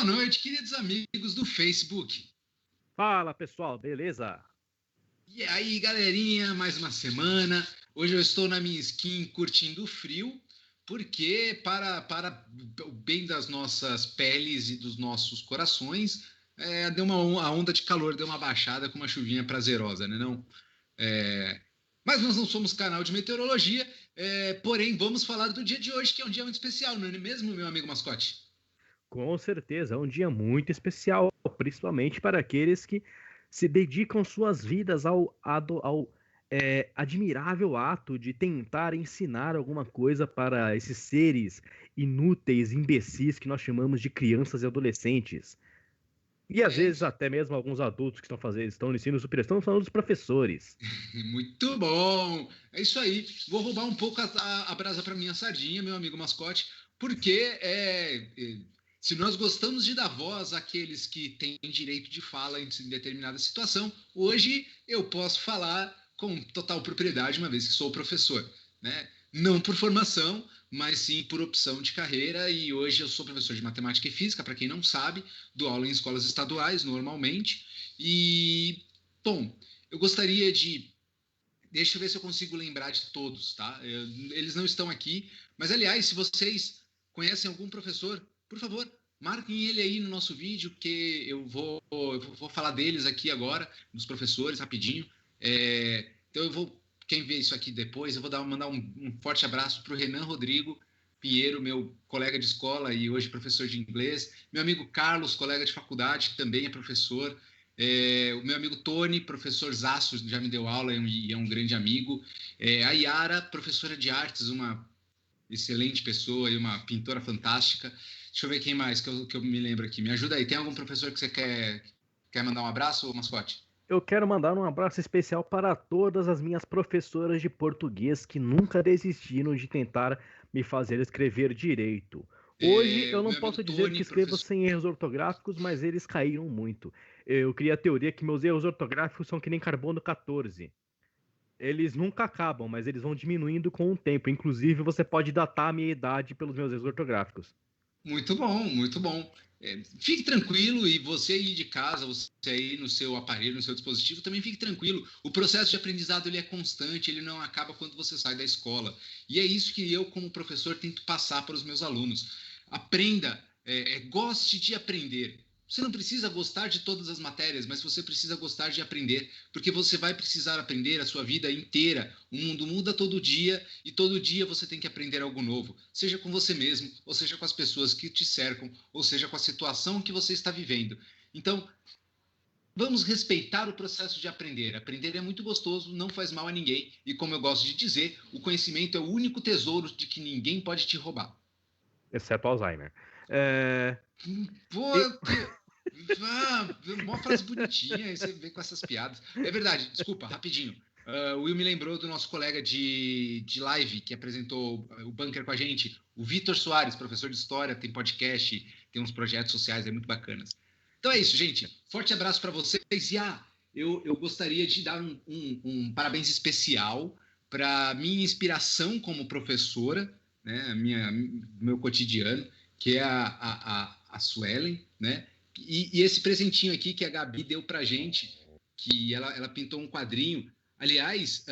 Boa noite, queridos amigos do Facebook. Fala, pessoal, beleza? E aí, galerinha, mais uma semana. Hoje eu estou na minha skin curtindo o frio, porque para o bem das nossas peles e dos nossos corações, a onda de calor deu uma baixada com uma chuvinha prazerosa, né não? Mas nós não somos canal de meteorologia, porém vamos falar do dia de hoje, que é um dia muito especial, não é mesmo, meu amigo mascote? Com certeza, é um dia muito especial, principalmente para aqueles que se dedicam suas vidas ao admirável ato de tentar ensinar alguma coisa para esses seres inúteis, imbecis que nós chamamos de crianças e adolescentes. E às vezes até mesmo alguns adultos que estão no ensino superior, estão falando dos professores. Muito bom! É isso aí. Vou roubar um pouco a brasa para minha sardinha, meu amigo mascote, porque se nós gostamos de dar voz àqueles que têm direito de fala em determinada situação, hoje eu posso falar com total propriedade, uma vez que sou professor, né? Não por formação, mas sim por opção de carreira, e hoje eu sou professor de matemática e física, para quem não sabe, dou aula em escolas estaduais normalmente, e, bom, eu gostaria de... Deixa eu ver se eu consigo lembrar de todos, tá? Eles não estão aqui, mas, aliás, se vocês conhecem algum professor, por favor, marquem ele aí no nosso vídeo, que eu vou falar deles aqui agora, dos professores, rapidinho. Então, quem vê isso aqui depois, eu vou mandar um forte abraço para o Renan Rodrigo Pinheiro, meu colega de escola e hoje professor de inglês. Meu amigo Carlos, colega de faculdade, que também é professor. O meu amigo Tony, professor Zaço, já me deu aula e é um grande amigo. A Yara, professora de artes, uma excelente pessoa e uma pintora fantástica. Deixa eu ver quem mais que eu me lembro aqui. Me ajuda aí. Tem algum professor que você quer mandar um abraço, mascote? Eu quero mandar um abraço especial para todas as minhas professoras de português que nunca desistiram de tentar me fazer escrever direito. Hoje eu não Meu amigo posso dizer Tony, que escrevo professor... sem erros ortográficos, mas eles caíram muito. Eu criei a teoria que meus erros ortográficos são que nem carbono 14. Eles nunca acabam, mas eles vão diminuindo com o tempo. Inclusive, você pode datar a minha idade pelos meus erros ortográficos. Muito bom, muito bom. Fique tranquilo, e você aí de casa, você aí no seu aparelho, no seu dispositivo, também fique tranquilo. O processo de aprendizado ele é constante, ele não acaba quando você sai da escola. E é isso que eu, como professor, tento passar para os meus alunos. Aprenda, goste de aprender. Você não precisa gostar de todas as matérias, mas você precisa gostar de aprender, porque você vai precisar aprender a sua vida inteira. O mundo muda todo dia e todo dia você tem que aprender algo novo, seja com você mesmo, ou seja com as pessoas que te cercam, ou seja com a situação que você está vivendo. Então, vamos respeitar o processo de aprender. Aprender é muito gostoso, não faz mal a ninguém, e como eu gosto de dizer, o conhecimento é o único tesouro de que ninguém pode te roubar. Exceto Alzheimer. Pô, uma frase bonitinha, aí você vem com essas piadas. É verdade, desculpa, rapidinho. O Will me lembrou do nosso colega de live que apresentou o Bunker com a gente, o Vitor Soares, professor de história, tem podcast, tem uns projetos sociais muito bacanas. Então é isso, gente. Forte abraço para vocês. E eu gostaria de dar um parabéns especial para minha inspiração como professora, né, meu cotidiano, que é a Suelen, né? E esse presentinho aqui que a Gabi deu pra gente, que ela pintou um quadrinho. Aliás,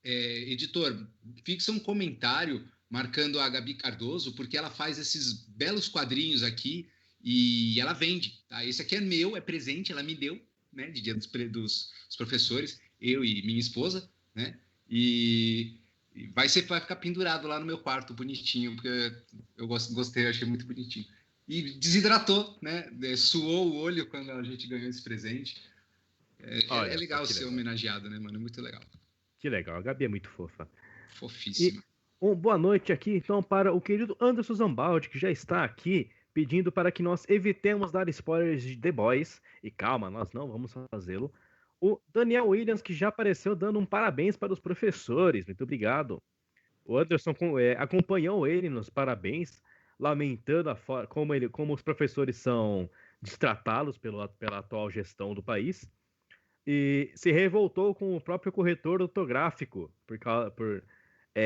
editor, fixa um comentário marcando a Gabi Cardoso, porque ela faz esses belos quadrinhos aqui e ela vende. Tá? Esse aqui é meu, é presente, ela me deu, né, de dia dos professores, eu e minha esposa, né? E vai ficar pendurado lá no meu quarto, bonitinho, porque eu gostei, achei muito bonitinho. E desidratou, né? Suou o olho quando a gente ganhou esse presente. É legal ser homenageado, né, mano? É muito legal. Que legal, a Gabi é muito fofa. Fofíssima. Boa noite aqui, então, para o querido Anderson Zambaldi, que já está aqui, pedindo para que nós evitemos dar spoilers de The Boys. E calma, nós não vamos fazê-lo. O Daniel Williams, que já apareceu dando um parabéns para os professores. Muito obrigado. O Anderson acompanhou ele nos parabéns, lamentando como os professores são destratados pela atual gestão do país. E se revoltou com o próprio corretor ortográfico por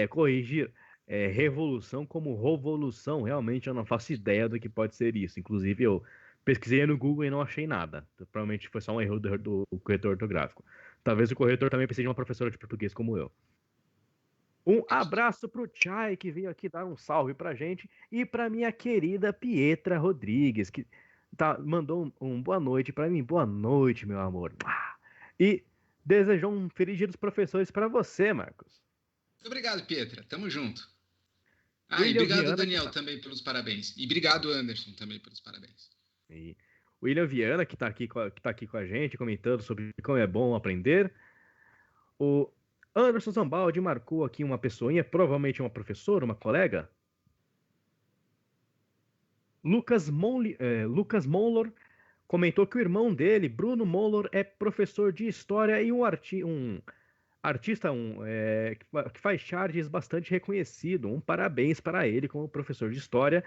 corrigir revolução como revolução. Realmente eu não faço ideia do que pode ser isso. Inclusive eu pesquisei no Google e não achei nada. Provavelmente foi só um erro do corretor ortográfico. Talvez o corretor também precise de uma professora de português como eu. Um abraço pro Chay, que veio aqui dar um salve pra gente, e pra minha querida Pietra Rodrigues, que mandou um boa noite pra mim. Boa noite, meu amor. E desejou um feliz dia dos professores pra você, Marcos. Obrigado, Pietra. Tamo junto. E obrigado, Viana, Daniel, também pelos parabéns. E obrigado, Anderson, também pelos parabéns. E o William Viana, que tá aqui com a gente, comentando sobre como é bom aprender. O Anderson Zambaldi marcou aqui uma pessoinha, provavelmente uma professora, uma colega. Lucas Mollor comentou que o irmão dele, Bruno Mollor, é professor de história e um artista que faz charges bastante reconhecido. Um parabéns para ele como professor de história.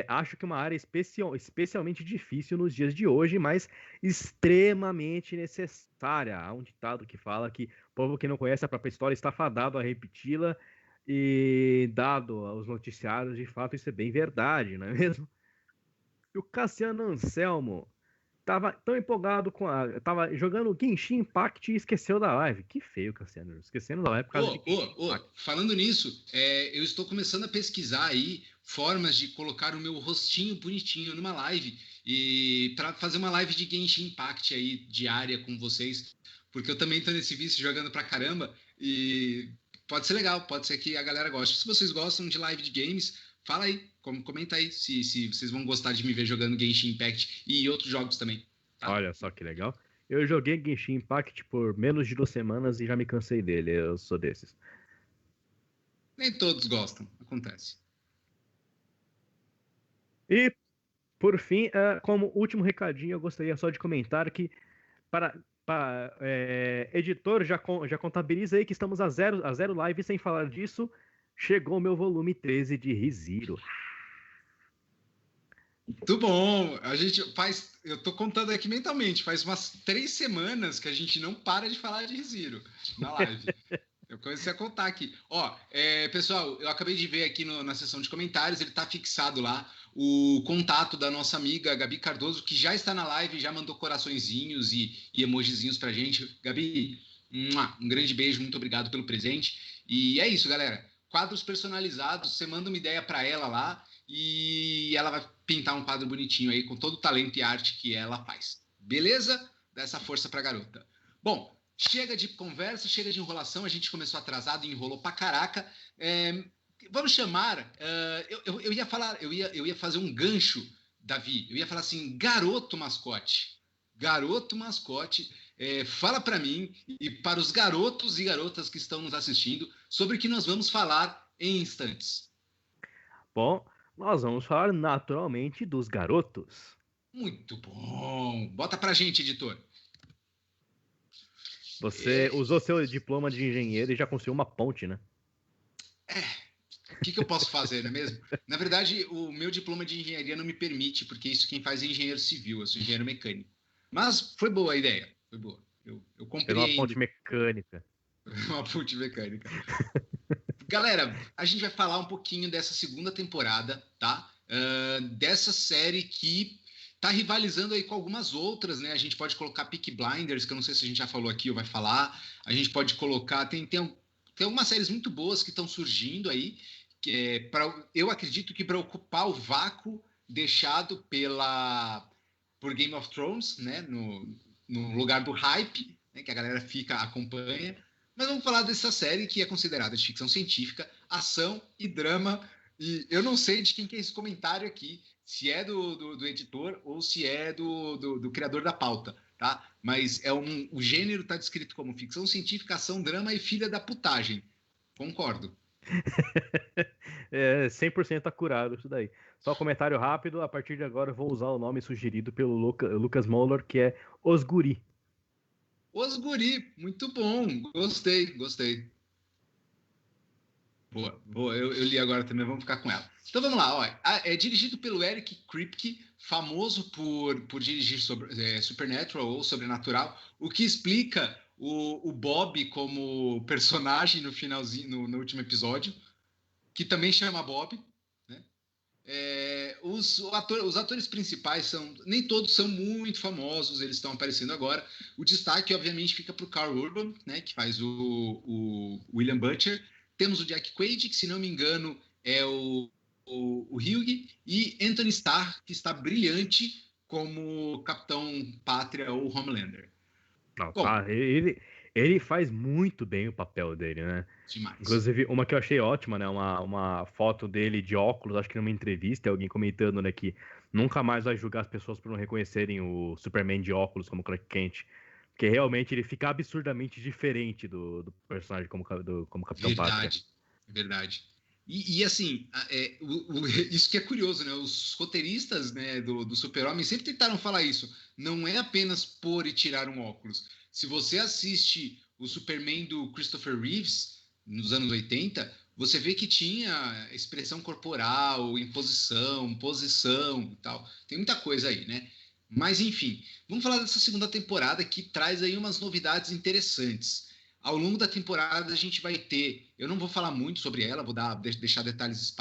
Acho que uma área especialmente difícil nos dias de hoje, mas extremamente necessária. Há um ditado que fala que o povo que não conhece a própria história está fadado a repeti-la, e dado aos noticiários, de fato, isso é bem verdade, não é mesmo? E o Cassiano Anselmo tava tão empolgado tava jogando Genshin Impact e esqueceu da live. Que feio, Cassiano. Esquecendo da live por causa de Genshin Impact. Falando nisso, eu estou começando a pesquisar aí formas de colocar o meu rostinho bonitinho numa live e para fazer uma live de Genshin Impact aí diária com vocês, porque eu também tô nesse vício jogando pra caramba e pode ser legal, pode ser que a galera goste. Se vocês gostam de live de games, fala aí, comenta aí se vocês vão gostar de me ver jogando Genshin Impact e outros jogos também. Tá? Olha só que legal. Eu joguei Genshin Impact por menos de 2 semanas e já me cansei dele. Eu sou desses. Nem todos gostam, acontece. E, por fim, como último recadinho, eu gostaria só de comentar que editor, já contabiliza aí que estamos a zero live. Sem falar disso, chegou o meu volume 13 de ReZero. Muito bom. Eu tô contando aqui mentalmente, faz umas 3 semanas que a gente não para de falar de ReZero na live. Eu comecei a contar aqui. Pessoal, eu acabei de ver aqui na seção de comentários, ele tá fixado lá, o contato da nossa amiga Gabi Cardoso, que já está na live, já mandou coraçõezinhos e emojizinhos pra gente. Gabi, um grande beijo, muito obrigado pelo presente. E é isso, galera. Quadros personalizados, você manda uma ideia para ela lá e ela vai pintar um quadro bonitinho aí com todo o talento e arte que ela faz. Beleza? Dá essa força pra garota. Bom, chega de conversa, chega de enrolação. A gente começou atrasado e enrolou pra caraca. Vamos chamar... eu ia falar... Eu ia fazer um gancho, Davi. Eu ia falar assim, garoto mascote. Garoto mascote, fala para mim e para os garotos e garotas que estão nos assistindo sobre o que nós vamos falar em instantes. Bom, nós vamos falar naturalmente dos garotos. Muito bom. Bota pra gente, editor. Você usou seu diploma de engenheiro e já construiu uma ponte, né? O que eu posso fazer, não é mesmo? Na verdade, o meu diploma de engenharia não me permite, porque isso quem faz é engenheiro civil, eu sou engenheiro mecânico. Mas foi boa a ideia, foi boa. Eu compreendo. Uma ponte mecânica. Uma ponte mecânica. Galera, a gente vai falar um pouquinho dessa segunda temporada, tá? Dessa série que tá rivalizando aí com algumas outras, né? A gente pode colocar Peaky Blinders, que eu não sei se a gente já falou aqui ou vai falar. A gente pode colocar... Tem algumas séries muito boas que estão surgindo aí, eu acredito que para ocupar o vácuo deixado por Game of Thrones, né? No lugar do hype, né? Que a galera acompanha. Mas vamos falar dessa série que é considerada de ficção científica, ação e drama. E eu não sei de quem que é esse comentário aqui, se é do editor ou se é do criador da pauta, tá? Mas o gênero está descrito como ficção científica, ação, drama e filha da putagem. Concordo. 100% acurado isso daí. Só um comentário rápido, a partir de agora eu vou usar o nome sugerido pelo Lucas Mollor, que é Os Guri. Os Guri, muito bom, gostei. Boa, eu li agora também, vamos ficar com ela. Então vamos lá, ó. É dirigido pelo Eric Kripke, famoso por dirigir Supernatural ou Sobrenatural, o que explica o Bob como personagem no finalzinho, no último episódio. que também chama Bob, né? Os atores principais nem todos são muito famosos, eles estão aparecendo agora. O destaque, obviamente, fica para o Karl Urban, né, que faz o William Butcher. Temos o Jack Quaid, que, se não me engano, é o Hugh, e Anthony Starr, que está brilhante como Capitão Pátria ou Homelander. Não, tá, ele faz muito bem o papel dele, né? Demais. Inclusive, uma que eu achei ótima, né? Uma foto dele de óculos, acho que numa entrevista, alguém comentando, né, que nunca mais vai julgar as pessoas por não reconhecerem o Superman de óculos como Clark Kent. Porque realmente ele fica absurdamente diferente do personagem como Capitão Pátria. Verdade. E assim, isso que é curioso, né? Os roteiristas, né, do Super-Homem sempre tentaram falar isso. Não é apenas pôr e tirar um óculos. Se você assiste o Superman do Christopher Reeves, nos anos 80, você vê que tinha expressão corporal, imposição, posição e tal. Tem muita coisa aí, né? Mas, enfim, vamos falar dessa segunda temporada que traz aí umas novidades interessantes. Ao longo da temporada a gente vai ter, eu não vou falar muito sobre ela, vou deixar detalhes,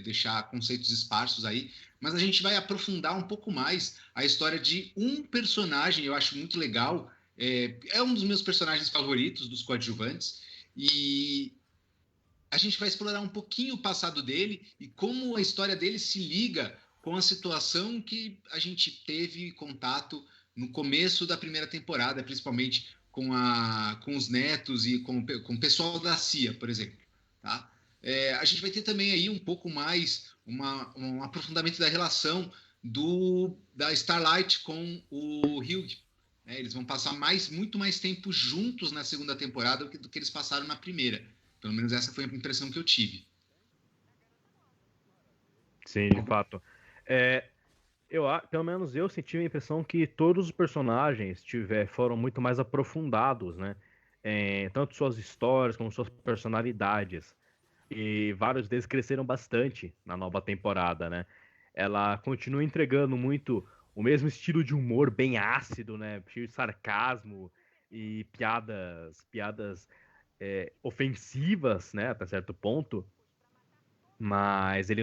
deixar conceitos esparsos aí, mas a gente vai aprofundar um pouco mais a história de um personagem, eu acho muito legal, é um dos meus personagens favoritos, dos coadjuvantes, e a gente vai explorar um pouquinho o passado dele e como a história dele se liga com a situação que a gente teve contato no começo da primeira temporada, principalmente com os netos e com o pessoal da CIA, por exemplo. Tá? A gente vai ter também aí um pouco mais um aprofundamento da relação da Starlight com o Hugh. Eles vão passar muito mais tempo juntos na segunda temporada do que eles passaram na primeira. Pelo menos essa foi a impressão que eu tive. Sim, de fato. Pelo menos eu senti a impressão que todos os personagens foram muito mais aprofundados, né? Tanto suas histórias como suas personalidades. E vários deles cresceram bastante na nova temporada, né? Ela continua entregando muito o mesmo estilo de humor bem ácido, né? Cheio de sarcasmo e piadas ofensivas, né? Até certo ponto. Mas ele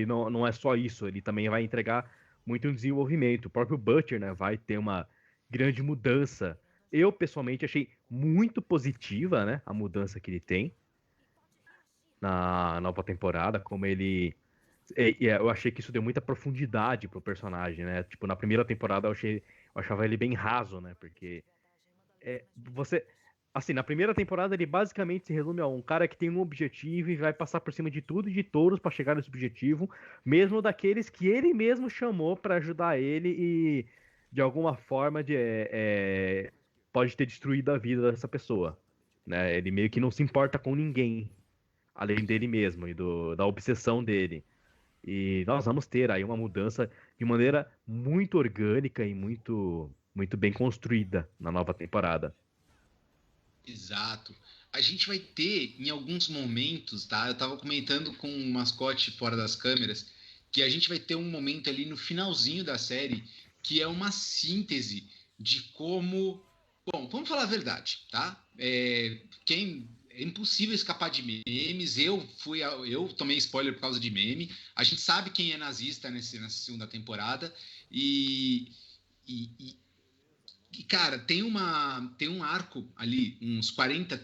não é só isso, ele também vai entregar muito desenvolvimento. O próprio Butcher, né, vai ter uma grande mudança. Eu, pessoalmente, achei muito positiva, né, a mudança que ele tem na nova temporada, como ele... Eu achei que isso deu muita profundidade pro personagem, né? Tipo, na primeira temporada eu achava ele bem raso, né? Porque você... Assim, na primeira temporada ele basicamente se resume a um cara que tem um objetivo e vai passar por cima de tudo e de todos para chegar nesse objetivo, mesmo daqueles que ele mesmo chamou para ajudar ele e de alguma forma pode ter destruído a vida dessa pessoa, né? Ele meio que não se importa com ninguém, além dele mesmo e da obsessão dele. E nós vamos ter aí uma mudança de maneira muito orgânica e muito bem construída na nova temporada. Exato. A gente vai ter, em alguns momentos, tá? Eu estava comentando com o mascote fora das câmeras, que a gente vai ter um momento ali no finalzinho da série, que é uma síntese de como... Bom, vamos falar a verdade, tá? É impossível escapar de memes. Eu tomei spoiler por causa de meme. A gente sabe quem é nazista nessa segunda temporada. E, cara, tem um arco ali, uns 40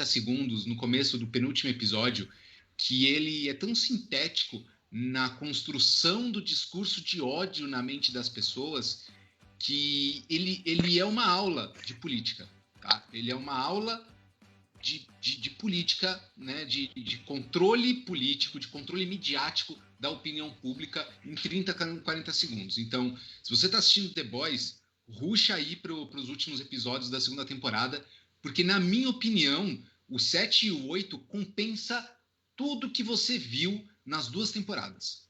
segundos no começo do penúltimo episódio, que ele é tão sintético na construção do discurso de ódio na mente das pessoas que ele é uma aula de política, tá? Ele é uma aula de política, né? De controle político, de controle midiático da opinião pública em 30, 40 segundos. Então, se você está assistindo The Boys, ruxa aí para os últimos episódios da segunda temporada, porque, na minha opinião, o 7 e o 8 compensa tudo que você viu nas duas temporadas.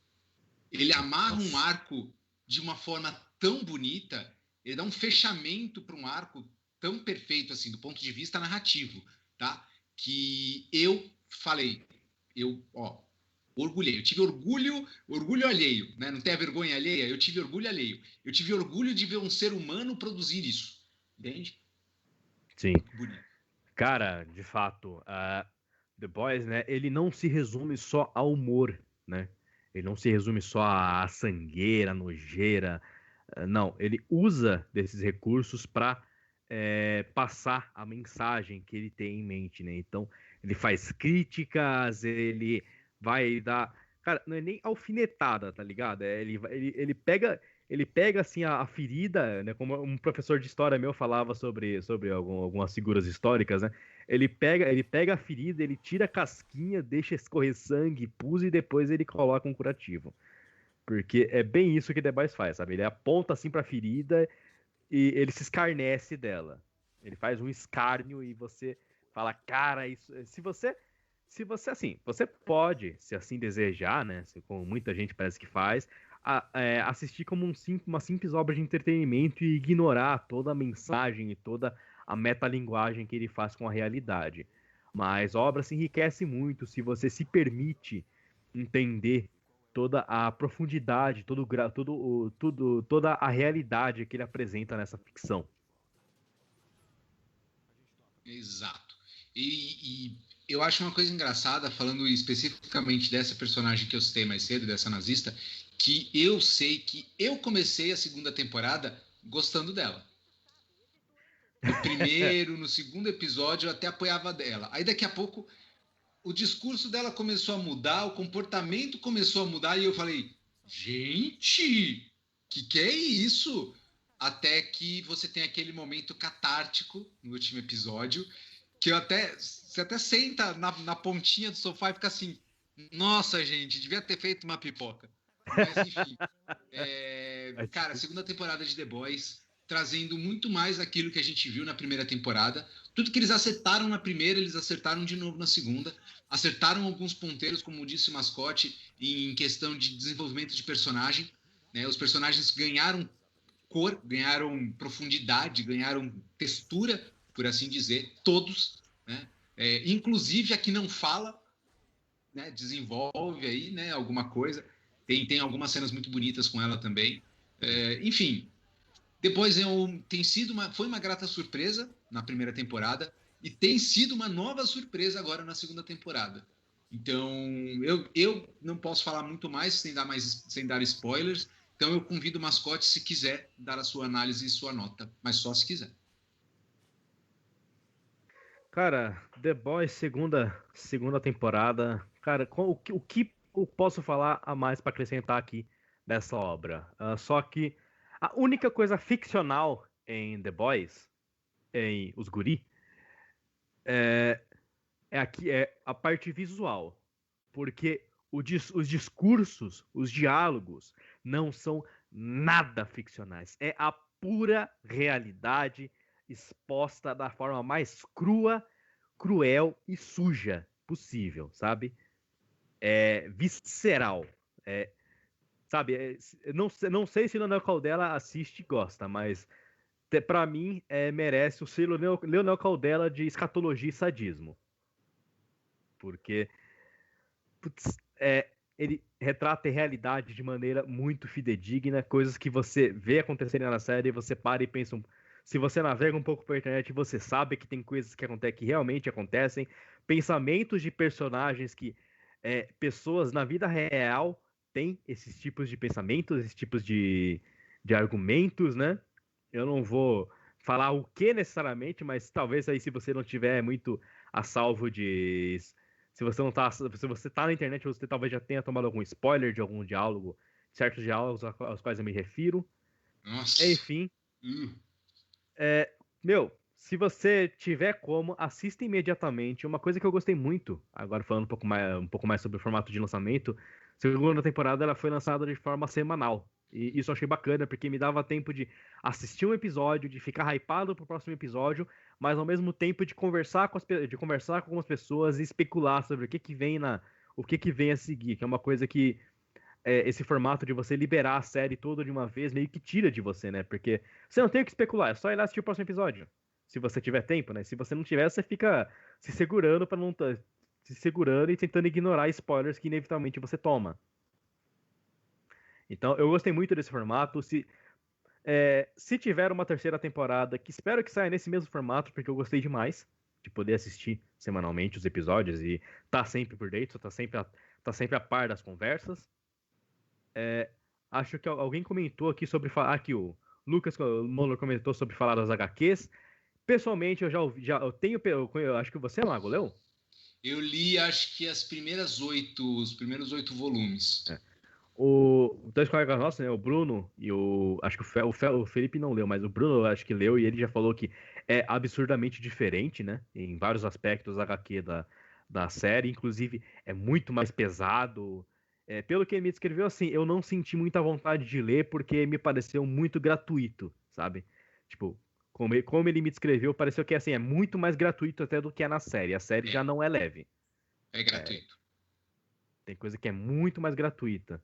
Ele amarra um arco de uma forma tão bonita, ele dá um fechamento para um arco tão perfeito, assim, do ponto de vista narrativo, tá? Que eu falei, orgulhei. Eu tive orgulho alheio, né? Não tem a vergonha alheia, eu tive orgulho alheio. Eu tive orgulho de ver um ser humano produzir isso, entende? Sim. Bonito. Cara, de fato, The Boys, né, ele não se resume só ao humor, né? Ele não se resume só à sangueira, à nojeira. Não, ele usa desses recursos para passar a mensagem que ele tem em mente, né? Então, ele faz críticas, ele vai dar... Cara, não é nem alfinetada, tá ligado? Ele pega assim a ferida, né? Como um professor de história meu falava sobre algumas figuras históricas, né? Ele pega a ferida, ele tira a casquinha, deixa escorrer sangue, pus e depois ele coloca um curativo. Porque é bem isso que The Boys faz, sabe? Ele aponta assim pra ferida e ele se escarnece dela. Ele faz um escárnio e você fala, cara, isso. Se você assim, você pode, se assim desejar, né? Como muita gente parece que faz, assistir como uma simples obra de entretenimento e ignorar toda a mensagem e toda a metalinguagem que ele faz com a realidade. Mas a obra se enriquece muito se você se permite entender toda a profundidade, toda a realidade que ele apresenta nessa ficção. Exato. E eu acho uma coisa engraçada, falando especificamente dessa personagem que eu citei mais cedo, dessa nazista, que eu sei que eu comecei a segunda temporada gostando dela. No primeiro, no segundo episódio, eu até apoiava dela. Aí daqui a pouco o discurso dela começou a mudar, o comportamento começou a mudar e eu falei, gente, que é isso? Até que você tem aquele momento catártico no último episódio, que você até senta na pontinha do sofá e fica assim, nossa, gente, devia ter feito uma pipoca. Mas enfim, cara, segunda temporada de The Boys, trazendo muito mais aquilo que a gente viu na primeira temporada. Tudo que eles acertaram na primeira, eles acertaram de novo na segunda. Acertaram alguns ponteiros, como disse o Mascote, em questão de desenvolvimento de personagem. Né? Os personagens ganharam cor, ganharam profundidade, ganharam textura, por assim dizer, todos. Né? Inclusive a que não fala, né? Desenvolve aí, né? Alguma coisa. Tem algumas cenas muito bonitas com ela também. Enfim, depois foi uma grata surpresa na primeira temporada e tem sido uma nova surpresa agora na segunda temporada. Então, eu não posso falar muito mais sem dar spoilers. Então, eu convido o Mascote, se quiser, dar a sua análise e sua nota, mas só se quiser. Cara, The Boys, segunda temporada. Cara, o que eu posso falar a mais para acrescentar aqui dessa obra? Só que a única coisa ficcional em The Boys, em Os Guri, é a parte visual. Porque os discursos, os diálogos, não são nada ficcionais. É a pura realidade exposta da forma mais crua, cruel e suja possível, sabe? É visceral. Sabe? Não sei se Leonel Caldela assiste e gosta, mas pra mim merece o selo Leonel Caldela de escatologia e sadismo. Porque putz, ele retrata a realidade de maneira muito fidedigna, coisas que você vê acontecerem na série e você para e pensa. Se você navega um pouco pela internet, você sabe que tem coisas que realmente acontecem, pensamentos de personagens que pessoas na vida real têm esses tipos de pensamentos, esses tipos de argumentos, né? Eu não vou falar o que necessariamente, mas talvez aí se você não tiver muito a salvo de se você tá na internet, você talvez já tenha tomado algum spoiler de algum diálogo, certos diálogos aos quais eu me refiro. Nossa. Enfim. Se você tiver como, assista imediatamente. Uma coisa que eu gostei muito, agora falando um pouco mais sobre o formato de lançamento, a segunda temporada ela foi lançada de forma semanal. E isso eu achei bacana, porque me dava tempo de assistir um episódio, de ficar hypado pro próximo episódio, mas ao mesmo tempo de conversar com algumas pessoas e especular sobre o que vem a seguir, que é uma coisa que esse formato de você liberar a série toda de uma vez meio que tira de você, né? Porque você não tem o que especular, é só ir lá assistir o próximo episódio. Se você tiver tempo, né? Se você não tiver, você fica se segurando para não se segurando e tentando ignorar spoilers que inevitavelmente você toma. Então, eu gostei muito desse formato. Se tiver uma terceira temporada, que espero que saia nesse mesmo formato, porque eu gostei demais. de poder assistir semanalmente os episódios e tá sempre por dentro, tá sempre a par das conversas. Acho que alguém comentou aqui sobre falar. Aqui, o Lucas Moller comentou sobre falar das HQs. Pessoalmente, eu já ouvi. Eu tenho. Eu acho que você é mago, leu? Eu li, acho que os primeiros 8 volumes. Dois colegas nossos, né? O Bruno e o. Acho que o Felipe não leu, mas o Bruno acho que leu e ele já falou que é absurdamente diferente, né? Em vários aspectos da HQ da série. Inclusive, é muito mais pesado. Pelo que ele me descreveu, assim, eu não senti muita vontade de ler porque me pareceu muito gratuito, sabe? Tipo, como ele me descreveu, pareceu que assim, é muito mais gratuito até do que é na série. A série já não é leve. É gratuito. Tem coisa que é muito mais gratuita.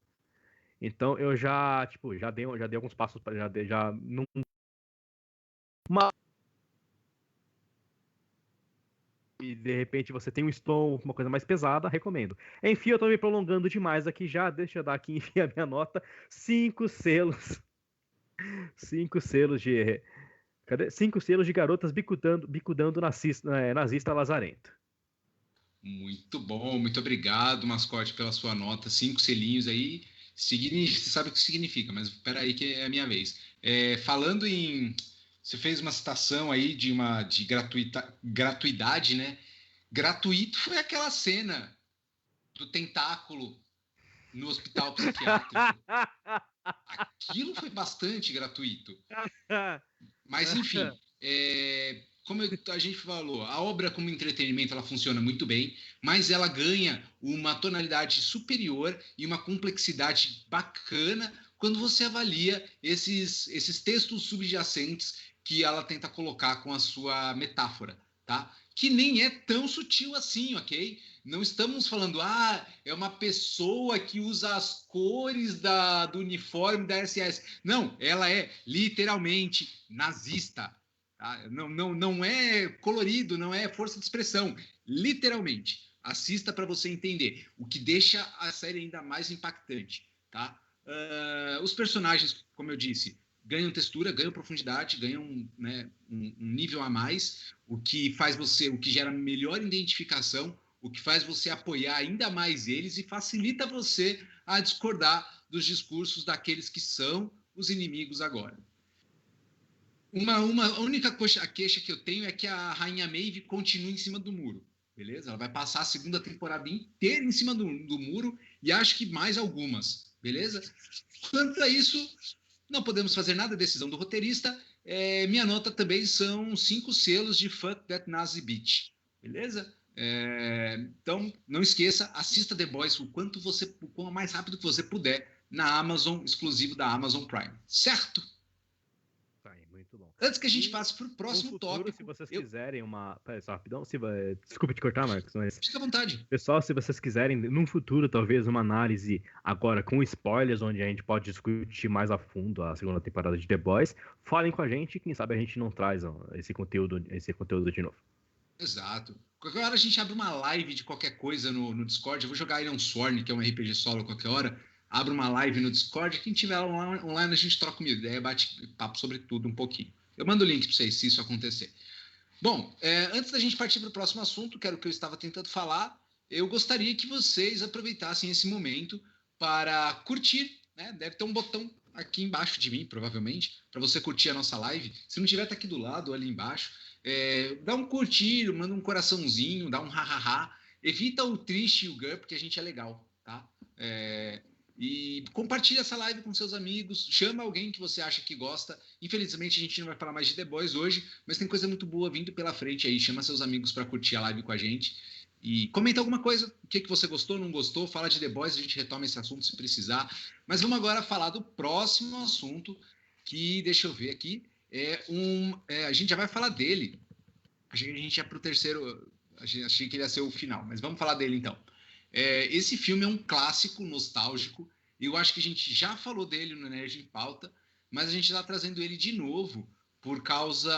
Então eu já, tipo, já dei alguns passos para já não e de repente você tem um estômago, uma coisa mais pesada, recomendo. Enfim, eu tô me prolongando demais aqui já, deixa eu dar aqui enfim a minha nota, 5 selos. 5 selos de cadê? 5 selos de garotas bicudando nazista lazarento. Muito bom, muito obrigado, mascote, pela sua nota. 5 selinhos aí. Você sabe o que significa, mas espera aí que é a minha vez. Falando em. Você fez uma citação aí de gratuidade, né? Gratuito foi aquela cena do tentáculo no hospital psiquiátrico. Aquilo foi bastante gratuito. Mas, enfim, como a gente falou, a obra como entretenimento ela funciona muito bem, mas ela ganha uma tonalidade superior e uma complexidade bacana quando você avalia esses textos subjacentes que ela tenta colocar com a sua metáfora, tá? Que nem é tão sutil assim, ok? Não estamos falando, é uma pessoa que usa as cores do uniforme da SS. Não, ela é literalmente nazista. Tá? Não é colorido, não é força de expressão. Literalmente. Assista para você entender, o que deixa a série ainda mais impactante. Tá? Os personagens, como eu disse, ganham textura, ganham profundidade, ganham, né, um nível a mais, o que gera melhor identificação, o que faz você apoiar ainda mais eles e facilita você a discordar dos discursos daqueles que são os inimigos agora. A única queixa que eu tenho é que a Rainha Maeve continua em cima do muro, beleza? Ela vai passar a segunda temporada inteira em cima do muro e acho que mais algumas, beleza? Quanto a isso, não podemos fazer nada, decisão do roteirista. Minha nota também são 5 selos de Fuck That Nazi Bitch, beleza? Então, não esqueça, assista The Boys o quanto mais rápido que você puder na Amazon, exclusivo da Amazon Prime, certo? Tá aí, muito bom. Antes que a gente passe para o próximo futuro, tópico... Se vocês quiserem uma... Pera só, rapidão. Desculpa te cortar, Marcos, mas... Fica à vontade. Pessoal, se vocês quiserem, num futuro, talvez, uma análise agora com spoilers, onde a gente pode discutir mais a fundo a segunda temporada de The Boys, falem com a gente, quem sabe a gente não traz esse conteúdo de novo. Exato. Qualquer hora a gente abre uma live de qualquer coisa no Discord. Eu vou jogar Iron Sworn, que é um RPG solo qualquer hora. Abre uma live no Discord. Quem tiver online, a gente troca uma ideia, bate papo sobre tudo um pouquinho. Eu mando o link para vocês, se isso acontecer. Bom, antes da gente partir para o próximo assunto, que era o que eu estava tentando falar, eu gostaria que vocês aproveitassem esse momento para curtir, né? Deve ter um botão aqui embaixo de mim, provavelmente, para você curtir a nossa live. Se não tiver, tá aqui do lado, ali embaixo. Dá um curtir, manda um coraçãozinho, dá um ha-ha-ha. Evita o triste e o GUR, porque a gente é legal, tá? E compartilha essa live com seus amigos, chama alguém que você acha que gosta. Infelizmente, a gente não vai falar mais de The Boys hoje, mas tem coisa muito boa vindo pela frente aí. Chama seus amigos para curtir a live com a gente. E comenta alguma coisa, o que você gostou, não gostou, fala de The Boys, a gente retoma esse assunto se precisar. Mas vamos agora falar do próximo assunto, que, deixa eu ver aqui, a gente já vai falar dele. Achei que a gente ia para o terceiro, achei que ele ia ser o final, mas vamos falar dele então. Esse filme é um clássico nostálgico, eu acho que a gente já falou dele no Nerd em Pauta, mas a gente está trazendo ele de novo por causa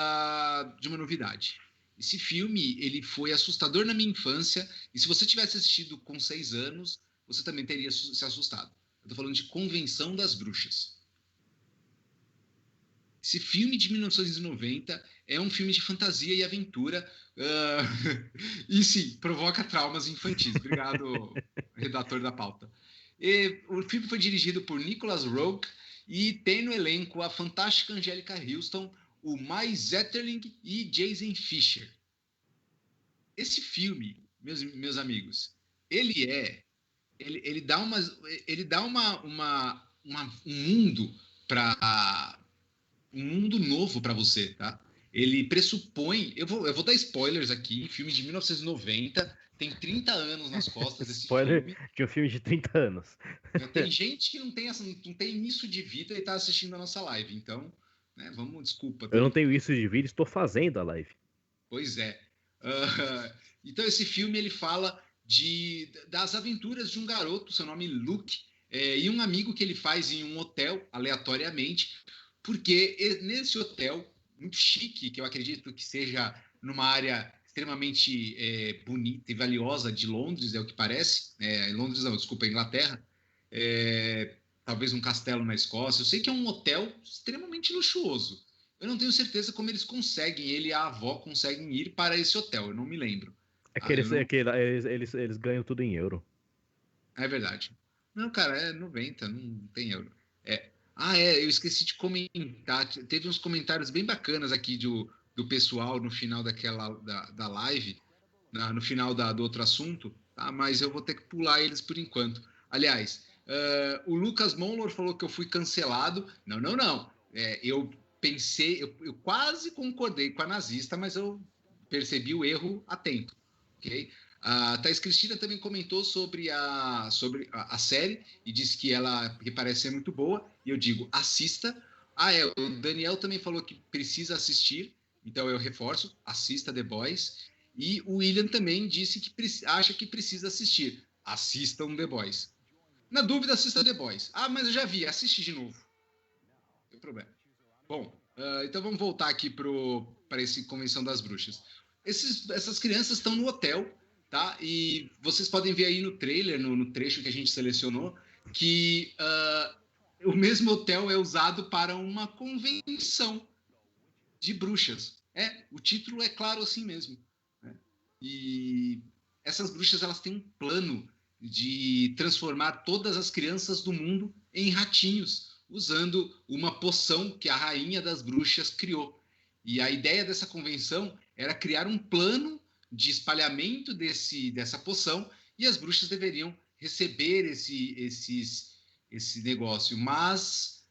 de uma novidade. Esse filme, ele foi assustador na minha infância, e se você tivesse assistido com 6 anos, você também teria se assustado. Eu tô falando de Convenção das Bruxas. Esse filme de 1990 é um filme de fantasia e aventura. E sim, provoca traumas infantis. Obrigado, redator da pauta. O filme foi dirigido por Nicholas Roeg e tem no elenco a fantástica Angélica Houston, o Mai Zetterling e Jason Fisher. Esse filme, meus amigos, ele dá um mundo para um mundo novo para você, tá? Ele pressupõe, eu vou dar spoilers aqui, filme de 1990, tem 30 anos nas costas desse Spoiler filme. de um filme de 30 anos. Tem gente que não tem isso de vida e tá assistindo a nossa live, então, né, desculpa. Eu não tenho isso de vídeo, estou fazendo a live. Pois é. Então esse filme ele fala das aventuras de um garoto, seu nome Luke, e um amigo que ele faz em um hotel, aleatoriamente, porque nesse hotel, muito chique, que eu acredito que seja numa área extremamente bonita e valiosa de Londres, é o que parece. Londres não, desculpa, Inglaterra. Talvez um castelo na Escócia. Eu sei que é um hotel extremamente luxuoso. Eu não tenho certeza como ele e a avó conseguem ir para esse hotel, eu não me lembro. Eles ganham tudo em euro. É verdade. Não, cara, é 90, não tem euro. Eu esqueci de comentar. Teve uns comentários bem bacanas aqui do pessoal no final da live, no final do outro assunto, tá? Mas eu vou ter que pular eles por enquanto. Aliás, o Lucas Monlor falou que eu fui cancelado. Não. Eu pensei, eu quase concordei com a nazista, mas eu percebi o erro a tempo, ok? A Thais Cristina também comentou sobre a série e disse que parece ser muito boa. E eu digo, assista. O Daniel também falou que precisa assistir, então eu reforço, assista The Boys. E o William também disse que acha que precisa assistir. Assistam The Boys. Na dúvida, assista The Boys. Mas eu já vi, assiste de novo. Não tem problema. Bom, então vamos voltar aqui para esse Convenção das Bruxas. Essas crianças estão no hotel, tá? E vocês podem ver aí no trailer, no trecho que a gente selecionou, que o mesmo hotel é usado para uma convenção de bruxas. O título é claro assim mesmo. Né? E essas bruxas, elas têm um plano de transformar todas as crianças do mundo em ratinhos, usando uma poção que a rainha das bruxas criou. E a ideia dessa convenção era criar um plano de espalhamento dessa poção, e as bruxas deveriam receber esse negócio. Mas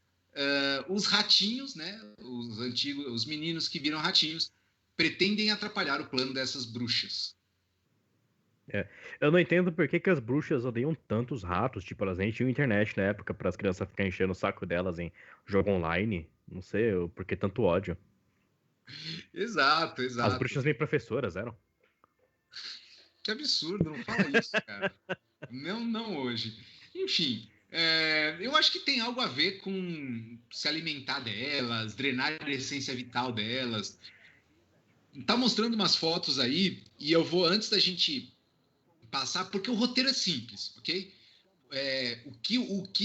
os ratinhos, né, os meninos que viram ratinhos, pretendem atrapalhar o plano dessas bruxas. Eu não entendo por que as bruxas odeiam tanto os ratos. Tipo, elas nem tinham internet na época para as crianças ficarem enchendo o saco delas em jogo online. Não sei por que tanto ódio. Exato. As bruxas nem professoras eram. Que absurdo, não fala isso, cara. Não hoje. Enfim, eu acho que tem algo a ver com se alimentar delas, drenar a essência vital delas. Tá mostrando umas fotos aí, e eu vou, antes da gente passar, porque o roteiro é simples, ok?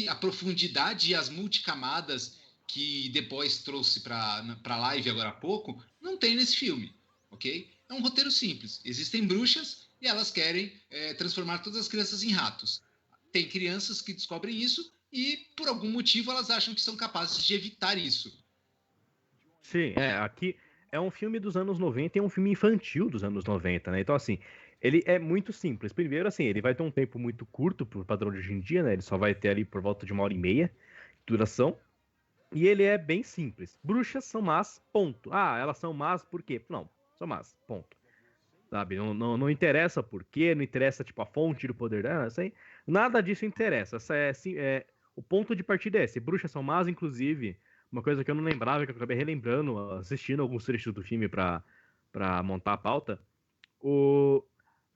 A profundidade e as multicamadas que The Boys trouxe para a live agora há pouco, não tem nesse filme, ok? É um roteiro simples. Existem bruxas e elas querem transformar todas as crianças em ratos. Tem crianças que descobrem isso e, por algum motivo, elas acham que são capazes de evitar isso. Sim, aqui é um filme dos anos 90 e é um filme infantil dos anos 90, né? Então, assim, ele é muito simples. Primeiro, assim, ele vai ter um tempo muito curto pro padrão de hoje em dia, né? Ele só vai ter ali por volta de 1h30 de duração. E ele é bem simples. Bruxas são más, ponto. Elas são más por quê? Não, são más, ponto. Sabe? Não interessa por quê, não interessa, tipo, a fonte do poder dela, assim, nada disso interessa. O ponto de partida é esse. Bruxas são más, inclusive, uma coisa que eu não lembrava, que eu acabei relembrando, assistindo alguns trechos do filme pra montar a pauta.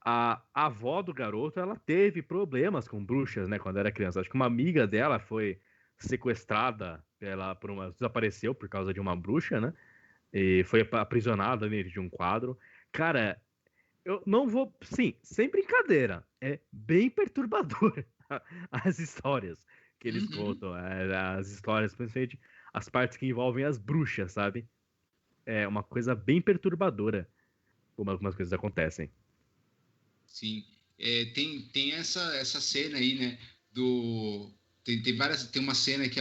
A avó do garoto, ela teve problemas com bruxas, né, quando era criança. Acho que uma amiga dela foi sequestrada desapareceu por causa de uma bruxa, né, e foi aprisionada dentro de um quadro. Cara, eu não vou... Sim, sem brincadeira, é bem perturbador as histórias que eles contam, as histórias, principalmente as partes que envolvem as bruxas, sabe? É uma coisa bem perturbadora como algumas coisas acontecem. Sim. Tem essa cena aí, né? Tem uma cena que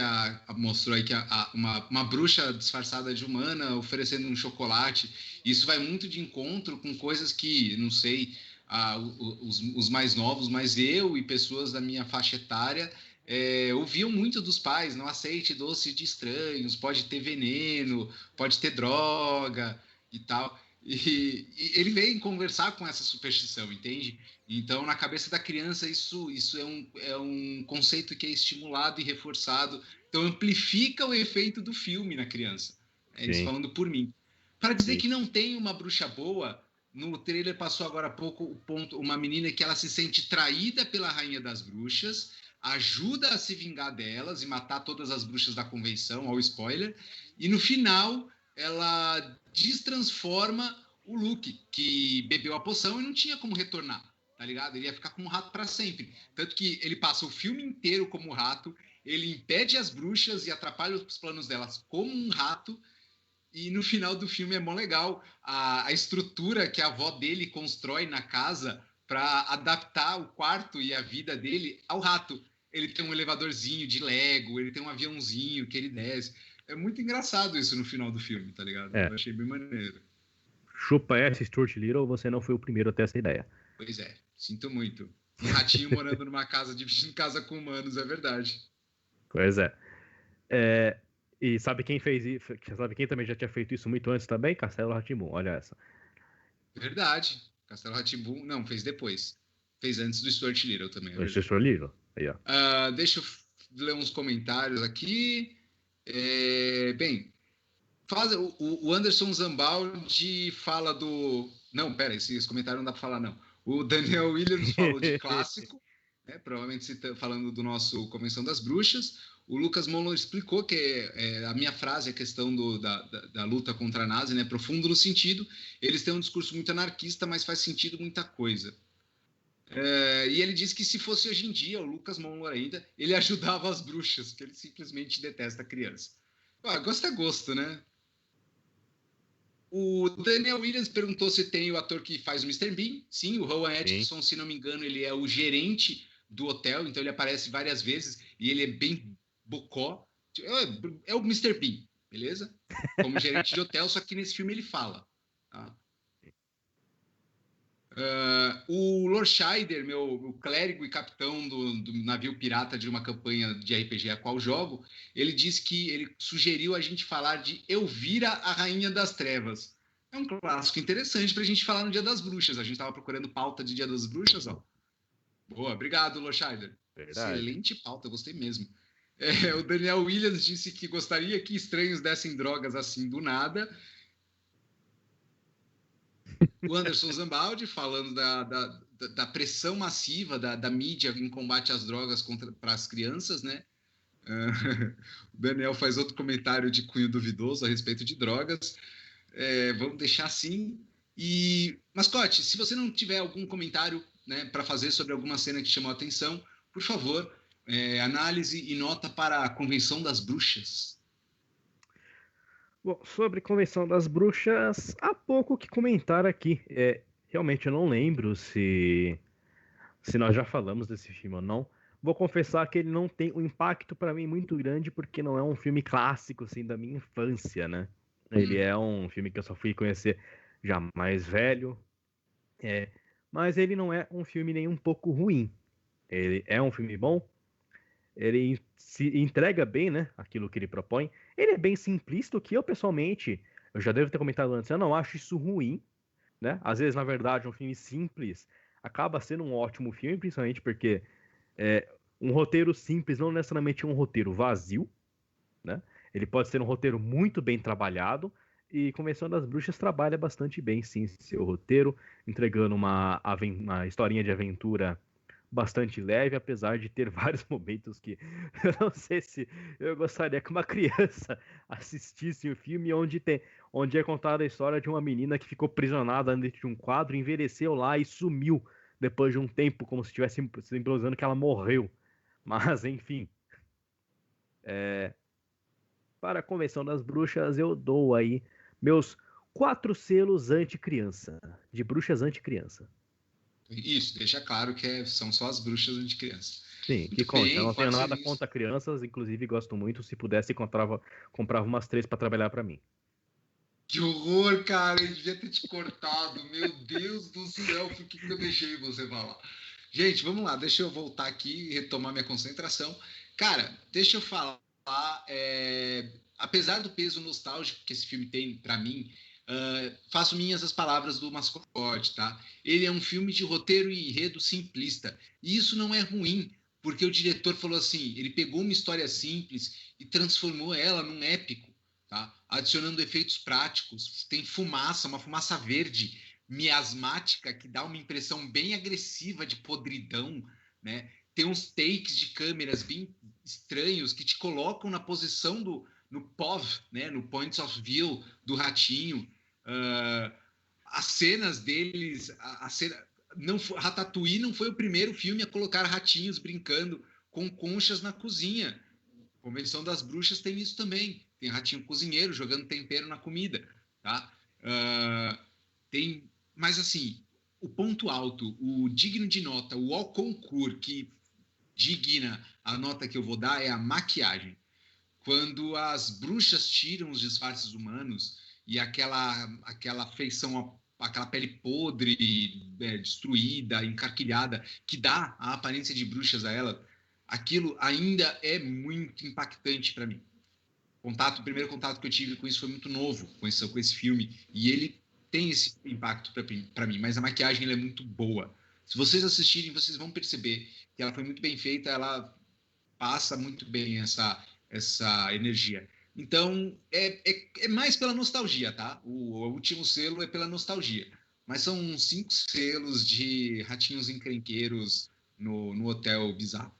mostrou aí que uma bruxa disfarçada de humana oferecendo um chocolate. Isso vai muito de encontro com coisas que, não sei, os mais novos, mas eu e pessoas da minha faixa etária ouviam muito dos pais: não aceite doce de estranhos, pode ter veneno, pode ter droga e tal. E ele vem conversar com essa superstição, entende? Então, na cabeça da criança, isso é um conceito que é estimulado e reforçado. Então, amplifica o efeito do filme na criança. Isso falando por mim. Para dizer que não tem uma bruxa boa, no trailer passou agora há pouco uma menina que ela se sente traída pela rainha das bruxas, ajuda a se vingar delas e matar todas as bruxas da convenção, ao spoiler, e no final ela destransforma o Luke, que bebeu a poção e não tinha como retornar, tá ligado? Ele ia ficar como rato para sempre. Tanto que ele passa o filme inteiro como rato, ele impede as bruxas e atrapalha os planos delas como um rato, e no final do filme é mó legal a estrutura que a avó dele constrói na casa para adaptar o quarto e a vida dele ao rato. Ele tem um elevadorzinho de Lego, ele tem um aviãozinho que ele desce. É muito engraçado isso no final do filme, tá ligado? Eu achei bem maneiro. Chupa essa, Stuart Little, você não foi o primeiro a ter essa ideia. Pois é, sinto muito. Um ratinho morando numa casa, dividindo casa com humanos, é verdade. Pois é. E sabe quem fez isso? Sabe quem também já tinha feito isso muito antes também? Castelo Rá-Tim-Bum, olha essa. Verdade. Castelo Rá-Tim-Bum, não, fez depois. Fez antes do Stuart Little também. O Stuart Little, aí, ó. Deixa eu ler uns comentários aqui. Bem, o Anderson Zambaldi fala do... Não, pera, esse comentário não dá para falar, não. O Daniel Williams falou de clássico, né, provavelmente falando do nosso Convenção das Bruxas. O Lucas Monlo explicou que a minha frase, a questão da luta contra a Nazi, né, profundo no sentido, eles têm um discurso muito anarquista, mas faz sentido muita coisa. E ele disse que se fosse hoje em dia, o Lucas Monlo ainda, ele ajudava as bruxas, porque ele simplesmente detesta a criança. Gosto é gosto, né? O Daniel Williams perguntou se tem o ator que faz o Mr. Bean. Sim, o Rowan Atkinson, se não me engano, ele é o gerente do hotel, então ele aparece várias vezes e ele é bem bocó. É o Mr. Bean, beleza? Como gerente de hotel, só que nesse filme ele fala. Tá? O Lord Scheider, meu clérigo e capitão do navio pirata de uma campanha de RPG a qual jogo, ele disse que ele sugeriu a gente falar de Elvira, a Rainha das Trevas. É um clássico interessante para a gente falar no Dia das Bruxas. A gente estava procurando pauta de Dia das Bruxas, ó. Boa, obrigado, Lord Scheider. Excelente pauta, gostei mesmo. O Daniel Williams disse que gostaria que estranhos dessem drogas assim do nada. O Anderson Zambaldi falando da pressão massiva da mídia em combate às drogas para as crianças, né? O Daniel faz outro comentário de cunho duvidoso a respeito de drogas. Vamos deixar assim. E, Mascote, se você não tiver algum comentário, né, para fazer sobre alguma cena que chamou a atenção, por favor, análise e nota para a Convenção das Bruxas. Bom, sobre Convenção das Bruxas, há pouco o que comentar aqui. Realmente eu não lembro se nós já falamos desse filme ou não. Vou confessar que ele não tem um impacto para mim muito grande, porque não é um filme clássico assim, da minha infância, né? Ele é um filme que eu só fui conhecer já mais velho. Mas ele não é um filme nem um pouco ruim. Ele é um filme bom. Ele se entrega bem, né? Aquilo que ele propõe. Ele é bem simplista, o que eu pessoalmente, eu já devo ter comentado antes, eu não acho isso ruim, né? Às vezes, na verdade, um filme simples acaba sendo um ótimo filme, principalmente porque um roteiro simples não necessariamente é um roteiro vazio, né? Ele pode ser um roteiro muito bem trabalhado, e Convenção das Bruxas trabalha bastante bem, sim, seu roteiro, entregando uma historinha de aventura bastante leve, apesar de ter vários momentos que eu não sei se eu gostaria que uma criança assistisse o filme onde é contada a história de uma menina que ficou prisionada dentro de um quadro, envelheceu lá e sumiu depois de um tempo, como se estivesse simbolizando que ela morreu. Mas, enfim. para a Convenção das Bruxas, eu dou aí meus 4 selos anti-criança, de bruxas anti-criança. Isso, deixa claro que são só as bruxas de criança. Sim, que Muito consta. Eu bem, não tenho quatro nada selinhos. contra crianças, inclusive gosto muito. Se pudesse, comprava umas 3 para trabalhar para mim. Que horror, cara, eu devia ter te cortado. Meu Deus do céu, por que eu deixei você falar? Gente, vamos lá, deixa eu voltar aqui e retomar minha concentração. Cara, deixa eu falar, apesar do peso nostálgico que esse filme tem para mim, faço minhas as palavras do Mascote, tá? Ele é um filme de roteiro e enredo simplista. E isso não é ruim, porque o diretor falou assim, ele pegou uma história simples e transformou ela num épico, tá? Adicionando efeitos práticos. Tem fumaça, uma fumaça verde miasmática que dá uma impressão bem agressiva de podridão, né? Tem uns takes de câmeras bem estranhos que te colocam na posição no POV, né? No Points of View do ratinho. As cenas deles, a cena, não, Ratatouille não foi o primeiro filme a colocar ratinhos brincando com conchas na cozinha. Convenção das Bruxas tem isso também. Tem ratinho cozinheiro jogando tempero na comida, tá? Mas assim, o ponto alto, o digno de nota, o au concurso que digna a nota que eu vou dar é a maquiagem. Quando as bruxas tiram os disfarces humanos e aquela feição, aquela pele podre, destruída, encarquilhada, que dá a aparência de bruxas a ela, aquilo ainda é muito impactante para mim. O primeiro contato que eu tive com isso foi muito novo, com esse filme, e ele tem esse impacto para mim, mas a maquiagem ela é muito boa. Se vocês assistirem, vocês vão perceber que ela foi muito bem feita, ela passa muito bem essa energia. Então, é mais pela nostalgia, tá? O último selo é pela nostalgia. Mas são 5 selos de ratinhos encrenqueiros no Hotel Bizarro.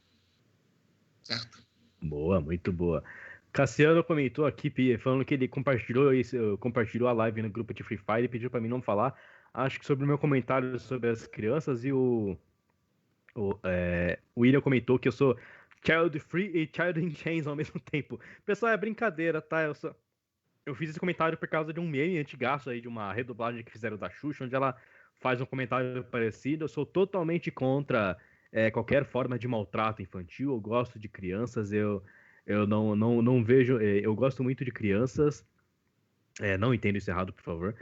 Certo? Boa, muito boa. Cassiano comentou aqui, falando que ele compartilhou a live no grupo de Free Fire e pediu para mim não falar. Acho que sobre o meu comentário sobre as crianças e o William comentou que eu sou child free e child in chains ao mesmo tempo. Pessoal, é brincadeira, tá? Eu fiz esse comentário por causa de um meme antigaço aí, de uma redublagem que fizeram da Xuxa, onde ela faz um comentário parecido. Eu sou totalmente contra qualquer forma de maltrato infantil. Eu gosto de crianças, eu não vejo. Eu gosto muito de crianças. Não entendo isso errado, por favor.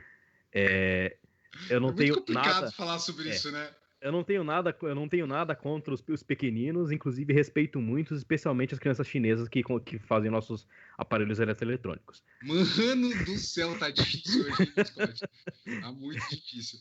Eu não É muito tenho complicado nada. falar sobre isso, né? Eu não tenho nada contra os pequeninos, inclusive respeito muito, especialmente as crianças chinesas que fazem nossos aparelhos eletrônicos. Mano do céu, tá difícil hoje, hein, Scott? Tá muito difícil.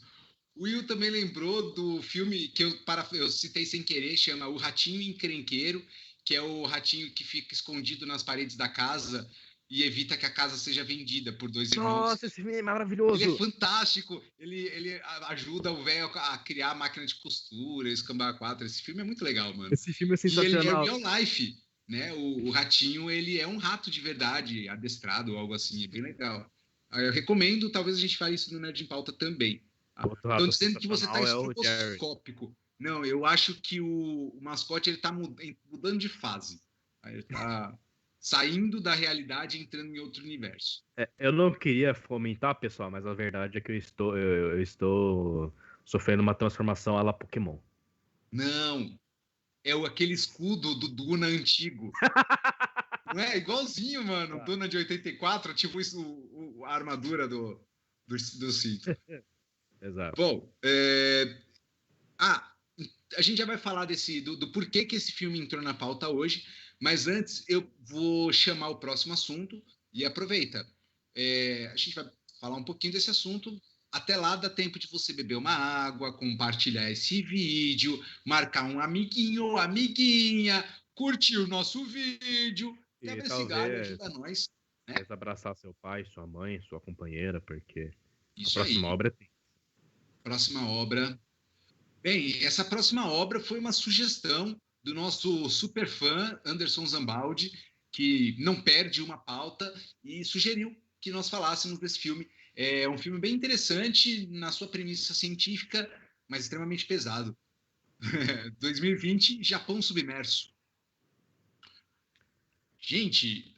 O Will também lembrou do filme que eu citei sem querer, chama O Ratinho Encrenqueiro, que é o ratinho que fica escondido nas paredes da casa e evita que a casa seja vendida por dois irmãos. Nossa, esse filme é Ele é maravilhoso! fantástico, ele ajuda o velho a criar a máquina de costura, escambar 4. Esse filme é muito legal, mano. Esse filme é E ele é sensacional. real life, né? O ratinho, ele é um rato de verdade, adestrado ou algo assim, é bem legal. Eu recomendo, talvez a gente fale isso no Nerd em Pauta também. Tá? Outro Estão rato dizendo que você está sensacional é o Jerry. estroboscópico. Não, eu acho que o mascote ele está mudando de fase. Ele está saindo da realidade e entrando em outro universo. Eu não queria fomentar, pessoal, mas a verdade é que eu estou sofrendo uma transformação à la Pokémon. Não, aquele escudo do Duna antigo. Não é? Igualzinho, mano. O Duna de 84, tipo isso, a armadura do Cid. Exato. Bom, a gente já vai falar do porquê que esse filme entrou na pauta hoje, mas antes eu vou chamar o próximo assunto e aproveita. A gente vai falar um pouquinho desse assunto. Até lá dá tempo de você beber uma água, compartilhar esse vídeo, marcar um amiguinho ou amiguinha, curtir o nosso vídeo, quebra esse galho e ajuda nós. Né? Abraçar seu pai, sua mãe, sua companheira, porque Isso a próxima obra é tem. Próxima obra. Bem, essa próxima obra foi uma sugestão do nosso super fã Anderson Zambaldi, que não perde uma pauta e sugeriu que nós falássemos desse filme. É um filme bem interessante na sua premissa científica, mas extremamente pesado. 2020, Japão submerso. Gente,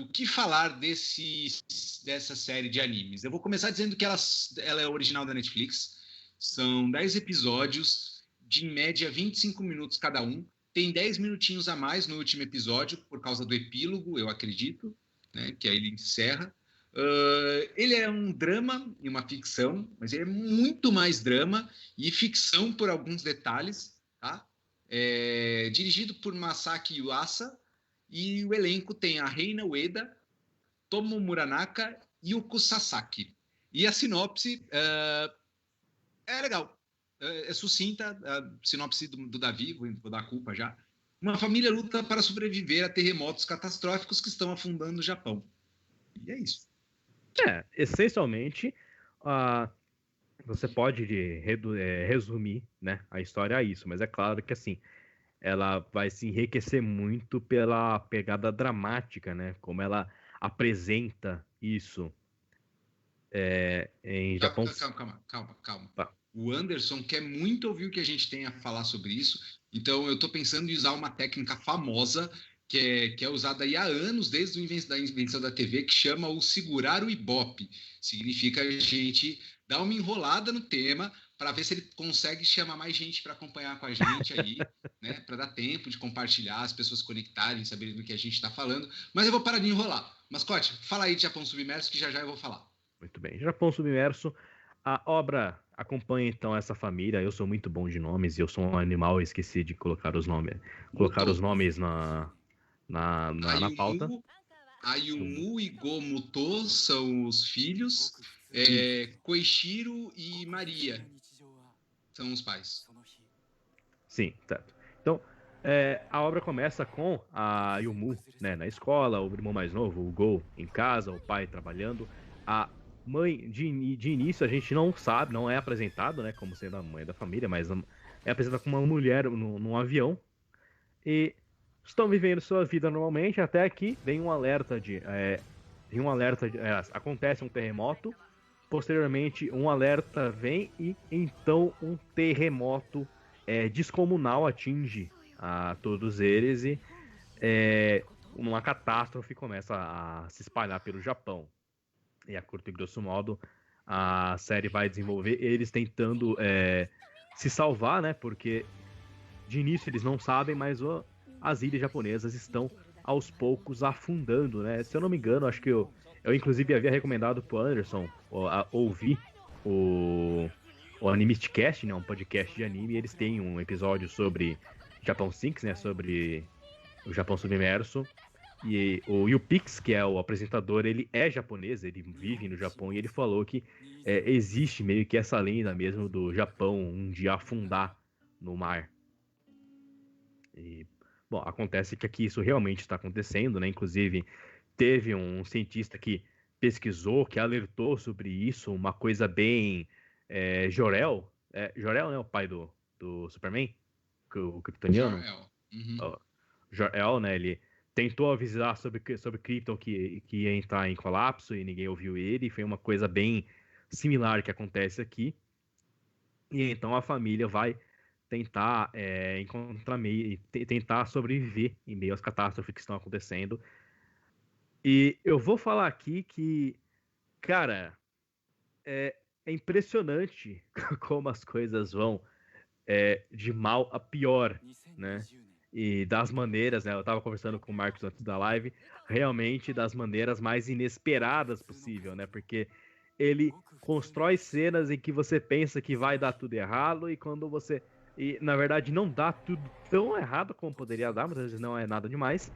o que falar dessa série de animes? Eu vou começar dizendo que ela é original da Netflix. São 10 episódios, de em média 25 minutos cada um. Tem 10 minutinhos a mais no último episódio, por causa do epílogo, eu acredito, né, que aí ele encerra. Ele é um drama e uma ficção, mas ele é muito mais drama e ficção por alguns detalhes, tá? Dirigido por Masaki Yuasa, e o elenco tem a Reina Ueda, Tomo Muranaka e Yuko Sasaki. E a sinopse é legal. É sucinta, a sinopse do Davi, vou dar a culpa já. Uma família luta para sobreviver a terremotos catastróficos que estão afundando o Japão. E é isso. Essencialmente, você pode resumir, né, a história a isso, mas é claro que assim, ela vai se enriquecer muito pela pegada dramática, né, como ela apresenta isso em Japão. Calma. Tá. O Anderson quer muito ouvir o que a gente tem a falar sobre isso, então eu estou pensando em usar uma técnica famosa que é usada aí há anos, desde a invenção da TV, que chama o segurar o ibope. Significa a gente dar uma enrolada no tema para ver se ele consegue chamar mais gente para acompanhar com a gente aí, né? Para dar tempo de compartilhar, as pessoas se conectarem, saberem do que a gente está falando. Mas eu vou parar de enrolar. Mascote, fala aí de Japão Submerso, que já eu vou falar. Muito bem. Japão Submerso. A obra acompanha então essa família. Eu sou muito bom de nomes e eu sou um animal e esqueci de colocar os nomes. Colocar os nomes na pauta. Ayumu e Gomuto são os filhos. Koichiro e Maria são os pais. Sim, certo. Então, a obra começa com a Ayumu, né, na escola, o irmão mais novo, o Go, em casa, o pai trabalhando. A mãe, de início, a gente não sabe, não é apresentado, né, como sendo a mãe da família, mas é apresentada como uma mulher num avião. E estão vivendo sua vida normalmente, até aqui vem um alerta acontece um terremoto, posteriormente um alerta vem e então um terremoto descomunal atinge a todos eles e uma catástrofe começa a se espalhar pelo Japão. E a curto e grosso modo a série vai desenvolver eles tentando se salvar, né? Porque de início eles não sabem, mas as ilhas japonesas estão aos poucos afundando, né? Se eu não me engano, acho que eu inclusive havia recomendado pro Anderson ouvir o Animistcast, né? Um podcast de anime, e eles têm um episódio sobre Japão Sinks, né? Sobre o Japão Submerso. E o Yupix, que é o apresentador, ele é japonês, ele vive no Japão, e ele falou que existe meio que essa lenda mesmo do Japão um dia afundar no mar. E, bom, acontece que aqui isso realmente está acontecendo, né? Inclusive, teve um cientista que pesquisou, que alertou sobre isso, uma coisa bem... Jor-El, Jor-El, né? O pai do Superman, o kryptoniano. Jor-El. Uhum. Jor-El, né? Ele tentou avisar sobre Krypton que ia entrar em colapso e ninguém ouviu ele. Foi uma coisa bem similar que acontece aqui. E então a família vai tentar encontrar meio, tentar sobreviver em meio às catástrofes que estão acontecendo. E eu vou falar aqui que, cara, é impressionante como as coisas vão de mal a pior, né? E das maneiras, né? Eu tava conversando com o Marcos antes da live, realmente das maneiras mais inesperadas possível, né? Porque ele constrói cenas em que você pensa que vai dar tudo errado e quando você... E, na verdade, não dá tudo tão errado como poderia dar, mas às vezes não é nada demais.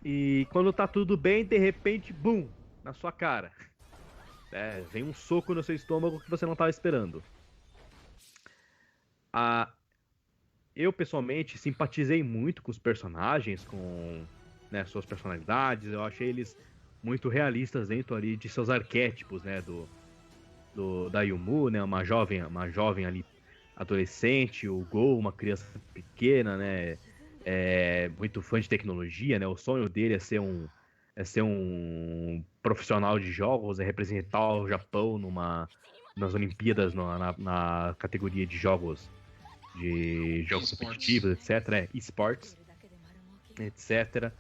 E quando tá tudo bem, de repente, bum, na sua cara. Vem um soco no seu estômago que você não tava esperando. Eu, pessoalmente, simpatizei muito com os personagens, com suas personalidades. Eu achei eles muito realistas dentro ali de seus arquétipos, né? Da Yumu, né? Uma jovem ali, adolescente. O Go, uma criança pequena, né? Muito fã de tecnologia, né? O sonho dele é ser um profissional de jogos, representar o Japão nas Olimpíadas, na categoria de jogos competitivos, etc. Esports, etc.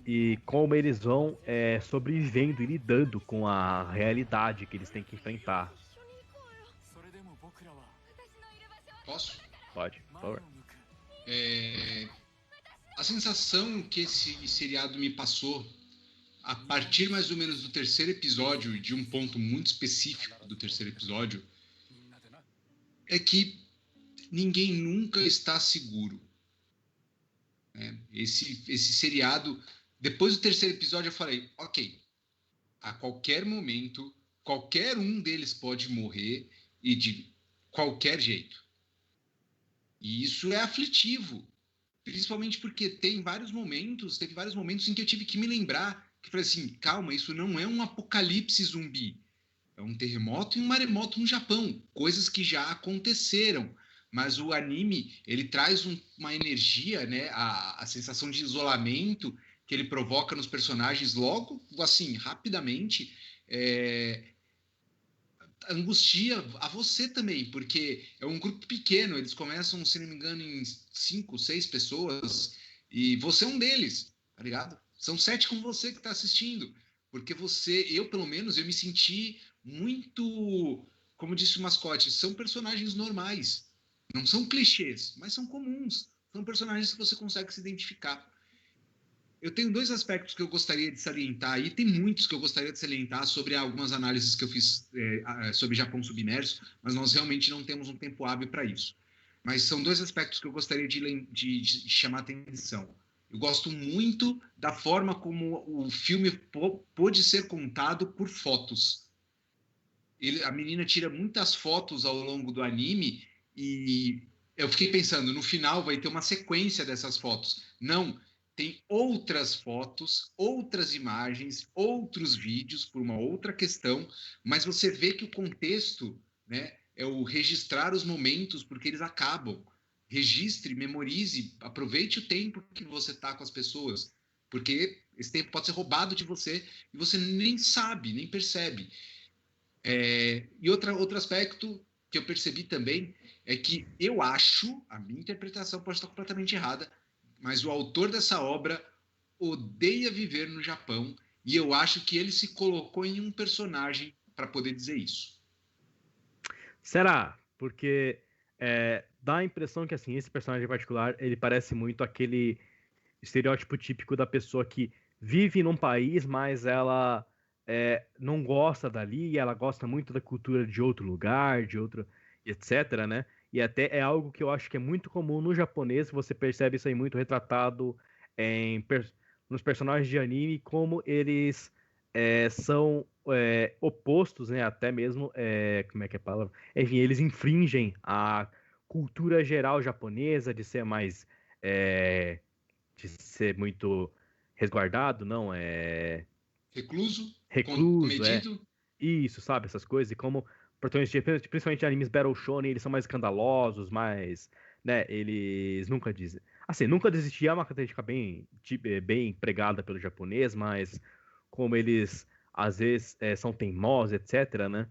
e como eles vão sobrevivendo e lidando com a realidade que eles têm que enfrentar. Posso? Pode, por favor. A sensação que esse seriado me passou a partir mais ou menos do terceiro episódio, de um ponto muito específico do terceiro episódio, é que ninguém nunca está seguro. Esse seriado, depois do terceiro episódio eu falei, ok, a qualquer momento, qualquer um deles pode morrer e de qualquer jeito. E isso é aflitivo, principalmente porque teve vários momentos em que eu tive que me lembrar, que falei assim, calma, isso não é um apocalipse zumbi, é um terremoto e um maremoto no Japão, coisas que já aconteceram. Mas o anime, ele traz uma energia, né, a sensação de isolamento que ele provoca nos personagens logo, assim, rapidamente, angustia a você também, porque é um grupo pequeno, eles começam, se não me engano, em 5, 6 pessoas, e você é um deles, tá ligado? São 7 com você que tá assistindo, porque eu pelo menos, eu me senti muito, como disse o mascote, são personagens normais, não são clichês, mas são comuns, são personagens que você consegue se identificar. Eu tenho 2 aspectos que eu gostaria de salientar, e tem muitos que eu gostaria de salientar sobre algumas análises que eu fiz sobre Japão submerso, mas nós realmente não temos um tempo hábil para isso. Mas são 2 aspectos que eu gostaria de chamar a atenção. Eu gosto muito da forma como o filme pôde ser contado por fotos. A menina tira muitas fotos ao longo do anime e eu fiquei pensando, no final vai ter uma sequência dessas fotos. Não, tem outras fotos, outras imagens, outros vídeos por uma outra questão, mas você vê que o contexto, né, é o registrar os momentos porque eles acabam. Registre, memorize, aproveite o tempo que você está com as pessoas, porque esse tempo pode ser roubado de você e você nem sabe, nem percebe. E outro aspecto que eu percebi também é que eu acho, a minha interpretação pode estar completamente errada, mas o autor dessa obra odeia viver no Japão e eu acho que ele se colocou em um personagem para poder dizer isso. Será? Porque dá a impressão que assim, esse personagem em particular, ele parece muito aquele estereótipo típico da pessoa que vive num país, mas ela não gosta dali, ela gosta muito da cultura de outro lugar, de outro, etc, né? E até é algo que eu acho que é muito comum no japonês, você percebe isso aí muito retratado nos personagens de anime, como eles são opostos, né? Até mesmo, como é que é a palavra? Enfim, eles infringem a cultura geral japonesa de ser mais de ser muito resguardado, não, Recluso, recluso, comedido. isso, sabe, essas coisas, e como protagonistas, principalmente animes Battle Shonen, eles são mais escandalosos, mais, né, eles nunca dizem, assim, nunca desistir é uma característica bem empregada pelo japonês, mas como eles, às vezes, são teimosos, etc, né,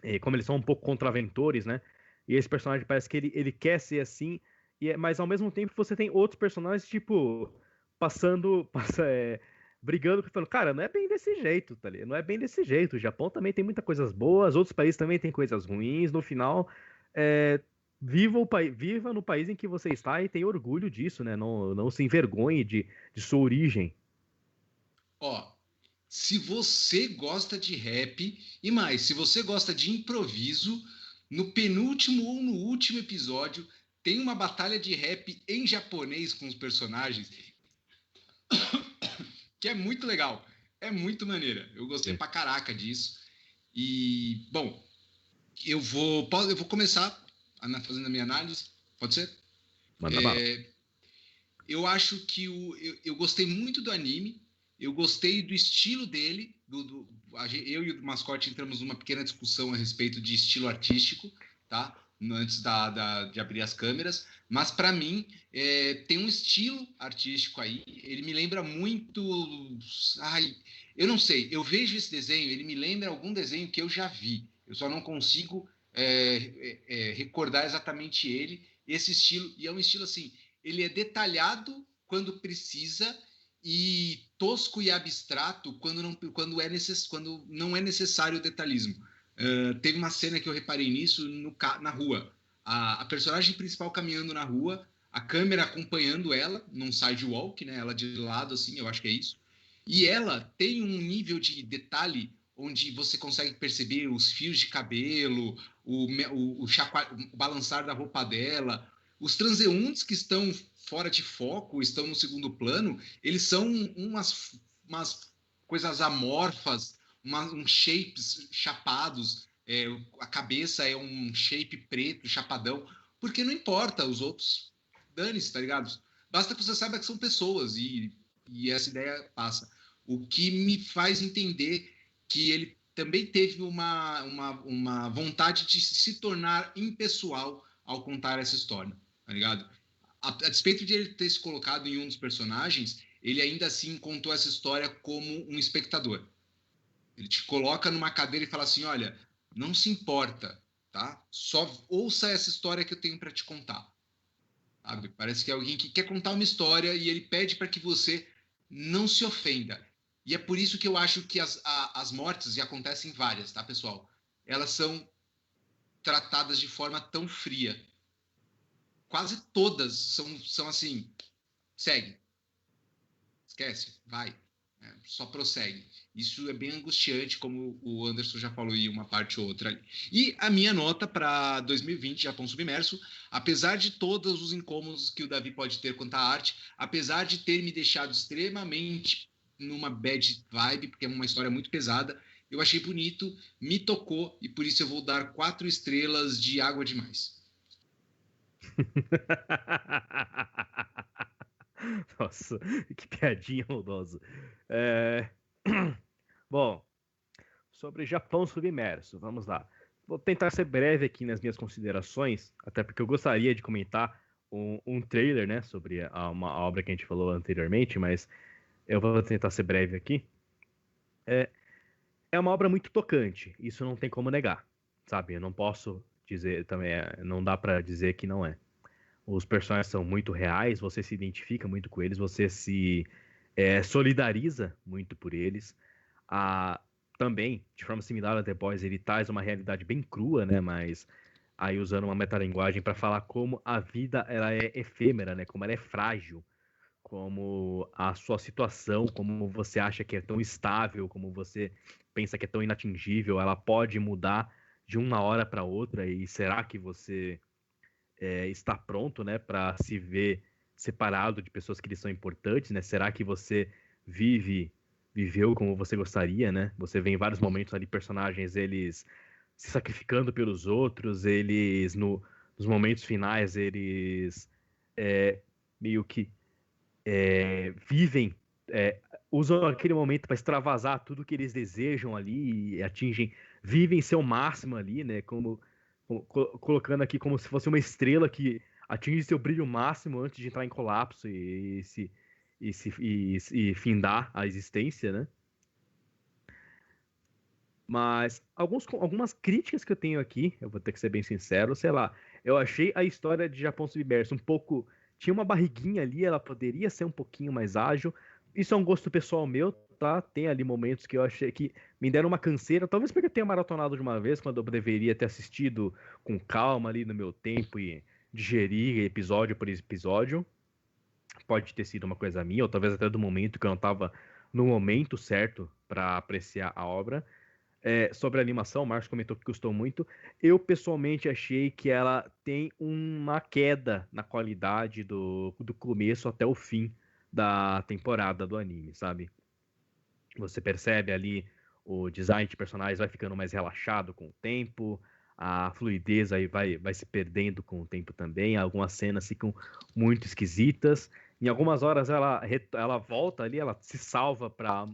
e como eles são um pouco contraventores, né, e esse personagem parece que ele quer ser assim, mas ao mesmo tempo você tem outros personagens, tipo, brigando, falando, cara, não é bem desse jeito, tá ligado? Não é bem desse jeito. O Japão também tem muitas coisas boas, outros países também têm coisas ruins. No final, viva no país em que você está e tenha orgulho disso, né? Não se envergonhe de sua origem. Ó, se você gosta de rap, e mais, se você gosta de improviso, no penúltimo ou no último episódio tem uma batalha de rap em japonês com os personagens que é muito legal. É muito maneira. Eu gostei pra caraca disso. E, bom, eu vou começar fazendo a minha análise. Pode ser? Manda bala. Eu acho que eu gostei muito do anime. Eu gostei do estilo dele. Eu e o mascote entramos numa pequena discussão a respeito de estilo artístico, tá? Antes de abrir as câmeras. Mas, para mim, tem um estilo artístico aí. Ele me lembra muito... Ai, eu não sei. Eu vejo esse desenho, ele me lembra algum desenho que eu já vi. Eu só não consigo recordar exatamente ele, esse estilo. E é um estilo assim... Ele é detalhado quando precisa e tosco e abstrato quando não é necessário o detalhismo. Teve uma cena que eu reparei nisso na rua. A personagem principal caminhando na rua, a câmera acompanhando ela num sidewalk, né? Ela de lado, assim, eu acho que é isso. E ela tem um nível de detalhe onde você consegue perceber os fios de cabelo, o balançar da roupa dela. Os transeuntes que estão fora de foco, estão no segundo plano, eles são umas coisas amorfas, uns shapes chapados, a cabeça é um shape preto, chapadão, porque não importa, os outros, dane-se, tá ligado? Basta que você saiba que são pessoas e essa ideia passa. O que me faz entender que ele também teve uma vontade de se tornar impessoal ao contar essa história, tá ligado? A despeito de ele ter se colocado em um dos personagens, ele ainda assim contou essa história como um espectador. Ele te coloca numa cadeira e fala assim, olha, não se importa, tá? Só ouça essa história que eu tenho para te contar. Sabe? Parece que é alguém que quer contar uma história e ele pede para que você não se ofenda. E é por isso que eu acho que as mortes, e acontecem várias, tá, pessoal? Elas são tratadas de forma tão fria. Quase todas são assim, segue, esquece, vai, só prossegue. Isso é bem angustiante, como o Anderson já falou em uma parte ou outra ali. E a minha nota para 2020, Japão Submerso, apesar de todos os incômodos que o Davi pode ter quanto à arte, apesar de ter me deixado extremamente numa bad vibe, porque é uma história muito pesada, eu achei bonito, me tocou, e por isso eu vou dar 4 estrelas de água demais. Nossa, que piadinha maldosa. Bom, sobre Japão Submerso, vamos lá. Vou tentar ser breve aqui nas minhas considerações, até porque eu gostaria de comentar um trailer, né, sobre uma obra que a gente falou anteriormente, mas eu vou tentar ser breve aqui. É uma obra muito tocante, isso não tem como negar, sabe? Eu não posso dizer também, não dá pra dizer que não é. Os personagens são muito reais, você se identifica muito com eles, você se solidariza muito por eles. Ah, também, de forma similar a The Boys, ele traz uma realidade bem crua, né? Mas aí usando uma metalinguagem para falar como a vida ela é efêmera, né? Como ela é frágil, como a sua situação, como você acha que é tão estável, como você pensa que é tão inatingível, ela pode mudar de uma hora para outra. E será que você está pronto, né, para se ver separado de pessoas que lhe são importantes, né? Será que você viveu como você gostaria, né? Você vê em vários momentos ali personagens eles se sacrificando pelos outros, eles nos momentos finais eles meio que vivem, usam aquele momento para extravasar tudo que eles desejam ali e atingem, vivem seu máximo ali, né? Colocando aqui como se fosse uma estrela que atinge seu brilho máximo antes de entrar em colapso e findar a existência, né? Mas algumas críticas que eu tenho aqui, eu vou ter que ser bem sincero, sei lá, eu achei a história de Japão Submerso um pouco. Tinha uma barriguinha ali, ela poderia ser um pouquinho mais ágil. Isso é um gosto pessoal meu, tá? Tem ali momentos que eu achei que me deram uma canseira, talvez porque eu tenha maratonado de uma vez, quando eu deveria ter assistido com calma ali no meu tempo e digerir episódio por episódio. Pode ter sido uma coisa minha, ou talvez até do momento que eu não estava no momento certo para apreciar a obra. Sobre a animação, o Marcos comentou que gostou muito. Eu, pessoalmente, achei que ela tem uma queda na qualidade do começo até o fim da temporada do anime, sabe? Você percebe ali o design de personagens vai ficando mais relaxado com o tempo, a fluidez aí vai se perdendo com o tempo também, algumas cenas ficam muito esquisitas. Em algumas horas ela volta ali, ela se salva para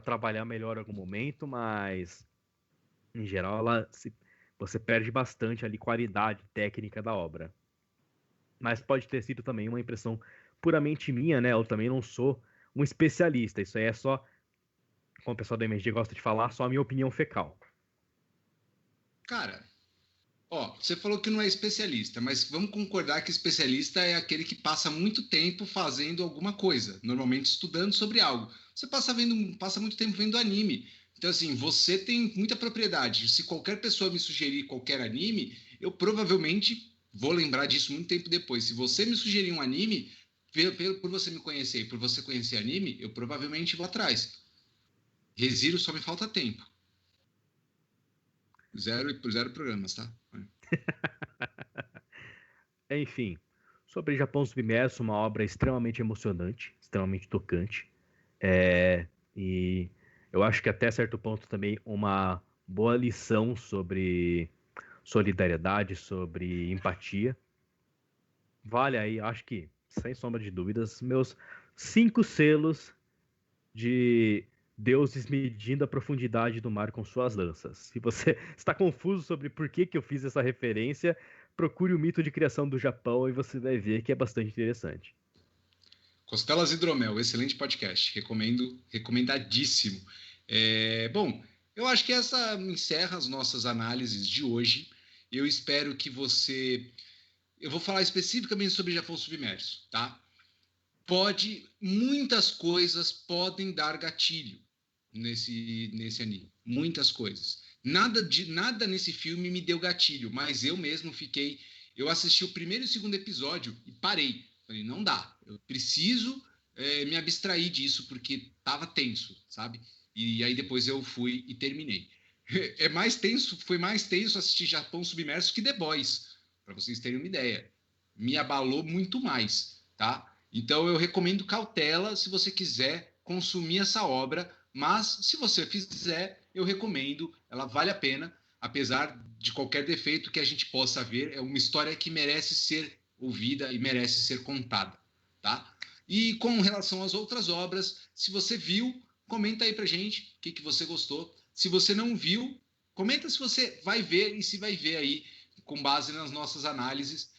trabalhar melhor em algum momento, mas em geral, você perde bastante ali qualidade técnica da obra. Mas pode ter sido também uma impressão puramente minha, né? Eu também não sou um especialista. Isso aí é só, como o pessoal da MSG gosta de falar, só a minha opinião fecal. Cara, Ó, você falou que não é especialista, mas vamos concordar que especialista é aquele que passa muito tempo fazendo alguma coisa, normalmente estudando sobre algo. Você passa muito tempo vendo anime. Então, assim, você tem muita propriedade. Se qualquer pessoa me sugerir qualquer anime, eu provavelmente vou lembrar disso muito tempo depois. Se você me sugerir um anime, por você me conhecer e por você conhecer anime, eu provavelmente vou atrás. Reziro só me falta tempo. Zero programas, tá? Enfim, sobre Japão Submerso, uma obra extremamente emocionante, extremamente tocante. E eu acho que até certo ponto também uma boa lição sobre solidariedade, sobre empatia. Vale aí, acho que, sem sombra de dúvidas, meus 5 selos de deuses medindo a profundidade do mar com suas lanças. Se você está confuso sobre por que eu fiz essa referência, procure o mito de criação do Japão e você vai ver que é bastante interessante. Costelas Hidromel, excelente podcast. Recomendadíssimo. Bom, eu acho que essa encerra as nossas análises de hoje. Eu espero que você... Eu vou falar especificamente sobre Japão Submerso, tá? Muitas coisas podem dar gatilho nesse anime. Muitas coisas. Nada nesse filme me deu gatilho, mas eu mesmo fiquei... Eu assisti o primeiro e o segundo episódio e parei. Falei, não dá. Eu preciso me abstrair disso, porque tava tenso, sabe? E aí depois eu fui e terminei. Foi mais tenso assistir Japão Submerso que The Boys, para vocês terem uma ideia. Me abalou muito mais, tá? Então eu recomendo cautela se você quiser consumir essa obra, mas se você fizer, eu recomendo, ela vale a pena, apesar de qualquer defeito que a gente possa ver, é uma história que merece ser ouvida e merece ser contada, tá? E com relação às outras obras, se você viu, comenta aí pra gente o que você gostou. Se você não viu, comenta se você vai ver e se vai ver aí com base nas nossas análises.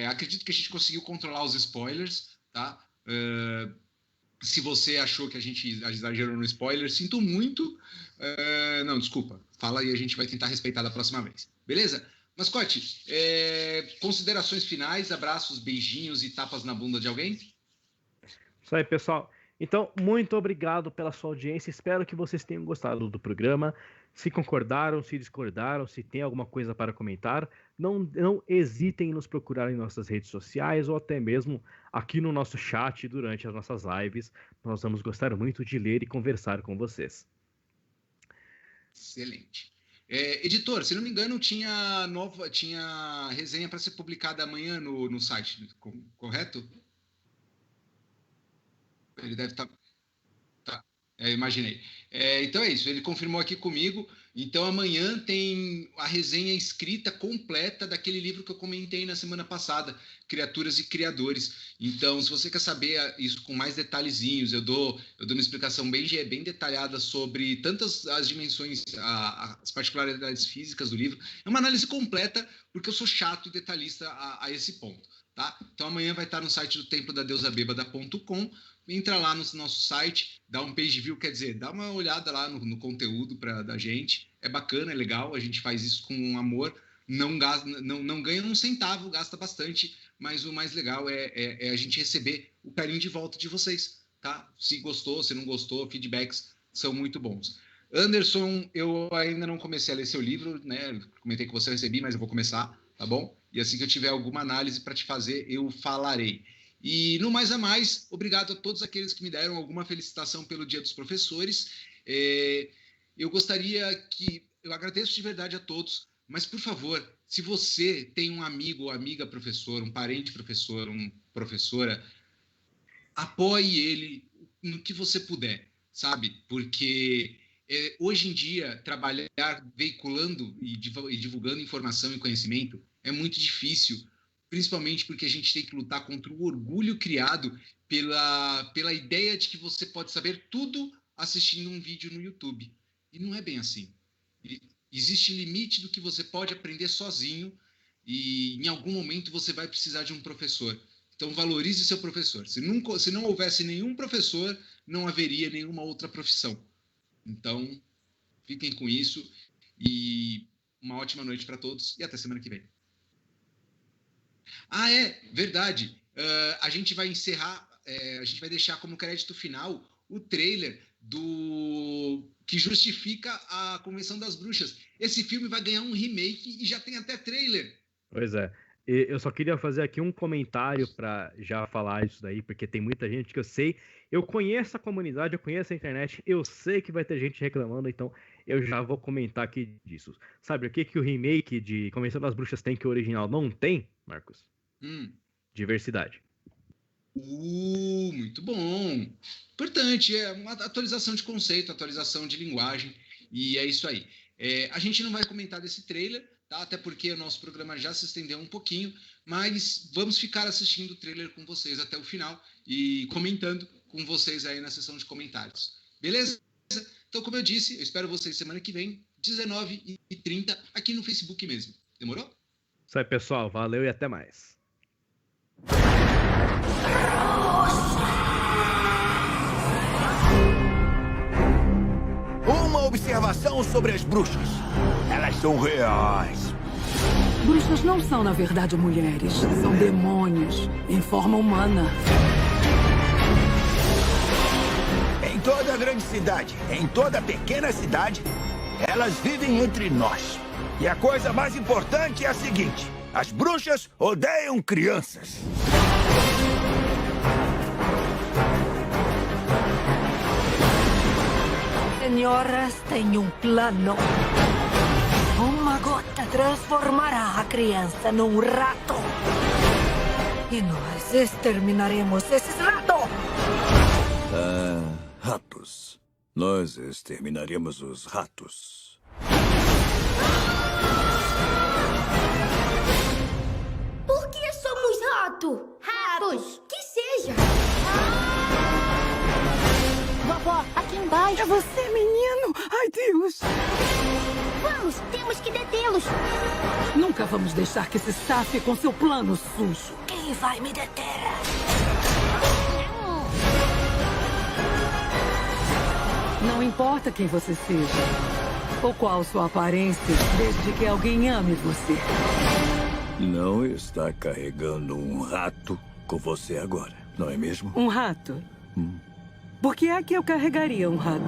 Acredito que a gente conseguiu controlar os spoilers, tá? Se você achou que a gente exagerou no spoiler, sinto muito. Não, desculpa. Fala aí, a gente vai tentar respeitar da próxima vez. Beleza? Mascote, considerações finais, abraços, beijinhos e tapas na bunda de alguém? Isso aí, pessoal. Então, muito obrigado pela sua audiência. Espero que vocês tenham gostado do programa. Se concordaram, se discordaram, se tem alguma coisa para comentar, não hesitem em nos procurar em nossas redes sociais ou até mesmo aqui no nosso chat durante as nossas lives. Nós vamos gostar muito de ler e conversar com vocês. Excelente. Editor, se não me engano, tinha resenha para ser publicada amanhã no site, correto? Ele deve estar. Tá, imaginei. Então é isso, ele confirmou aqui comigo. Então amanhã tem a resenha escrita completa daquele livro que eu comentei na semana passada, Criaturas e Criadores. Então, se você quer saber isso com mais detalhezinhos, eu dou uma explicação bem detalhada sobre tantas as dimensões, as particularidades físicas do livro. É uma análise completa, porque eu sou chato e detalhista a esse ponto. Tá? Então amanhã vai estar no site do templodadeusabebada.com. Entra lá no nosso site, dá um page view, quer dizer, dá uma olhada lá no conteúdo da gente. É bacana, é legal, a gente faz isso com amor. Não ganha um centavo, gasta bastante, mas o mais legal é a gente receber o carinho de volta de vocês, tá? Se gostou, se não gostou, feedbacks são muito bons. Anderson, eu ainda não comecei a ler seu livro, né? Comentei que você recebi, mas eu vou começar, tá bom? E assim que eu tiver alguma análise para te fazer, eu falarei. E no mais a mais, obrigado a todos aqueles que me deram alguma felicitação pelo Dia dos Professores. Eu agradeço de verdade a todos, mas por favor, se você tem um amigo ou amiga professor, um parente professor, uma professora, apoie ele no que você puder, sabe? Porque hoje em dia, trabalhar veiculando e divulgando informação e conhecimento é muito difícil, principalmente porque a gente tem que lutar contra o orgulho criado pela ideia de que você pode saber tudo assistindo um vídeo no YouTube. E não é bem assim. Existe limite do que você pode aprender sozinho e em algum momento você vai precisar de um professor. Então valorize seu professor. Se não houvesse nenhum professor, não haveria nenhuma outra profissão. Então, fiquem com isso e uma ótima noite para todos e até semana que vem. Ah, é verdade. A gente vai encerrar, a gente vai deixar como crédito final o trailer que justifica a Convenção das Bruxas. Esse filme vai ganhar um remake e já tem até trailer. Pois é. Eu só queria fazer aqui um comentário para já falar isso daí, porque tem muita gente que eu conheço a comunidade, eu conheço a internet, eu sei que vai ter gente reclamando, então eu já vou comentar aqui disso. Sabe o que o remake de Convenção das Bruxas tem que o original não tem, Marcos? Diversidade. Muito bom. Importante, é uma atualização de conceito, atualização de linguagem, e é isso aí. A gente não vai comentar desse trailer, tá? Até porque o nosso programa já se estendeu um pouquinho, mas vamos ficar assistindo o trailer com vocês até o final e comentando com vocês aí na seção de comentários. Beleza? Então, como eu disse, eu espero vocês semana que vem, 19h30, aqui no Facebook mesmo. Demorou? Isso aí, pessoal. Valeu e até mais. Uma observação sobre as bruxas. Elas são reais. Bruxas não são, na verdade, mulheres. São demônios em forma humana. Em toda grande cidade, em toda pequena cidade, elas vivem entre nós. E a coisa mais importante é a seguinte: as bruxas odeiam crianças. Senhoras, tenho um plano. Uma gota transformará a criança num rato. E nós exterminaremos esses ratos. Ratos. Nós exterminaremos os ratos. Por que somos rato? Ratos. Que seja. Vovó, aqui embaixo. É você, menino! Ai, Deus! Vamos, temos que detê-los. Nunca vamos deixar que se safe com seu plano sujo. Quem vai me deter? Não importa quem você seja, ou qual sua aparência, desde que alguém ame você. Não está carregando um rato com você agora, não é mesmo? Um rato? Por que é que eu carregaria um rato?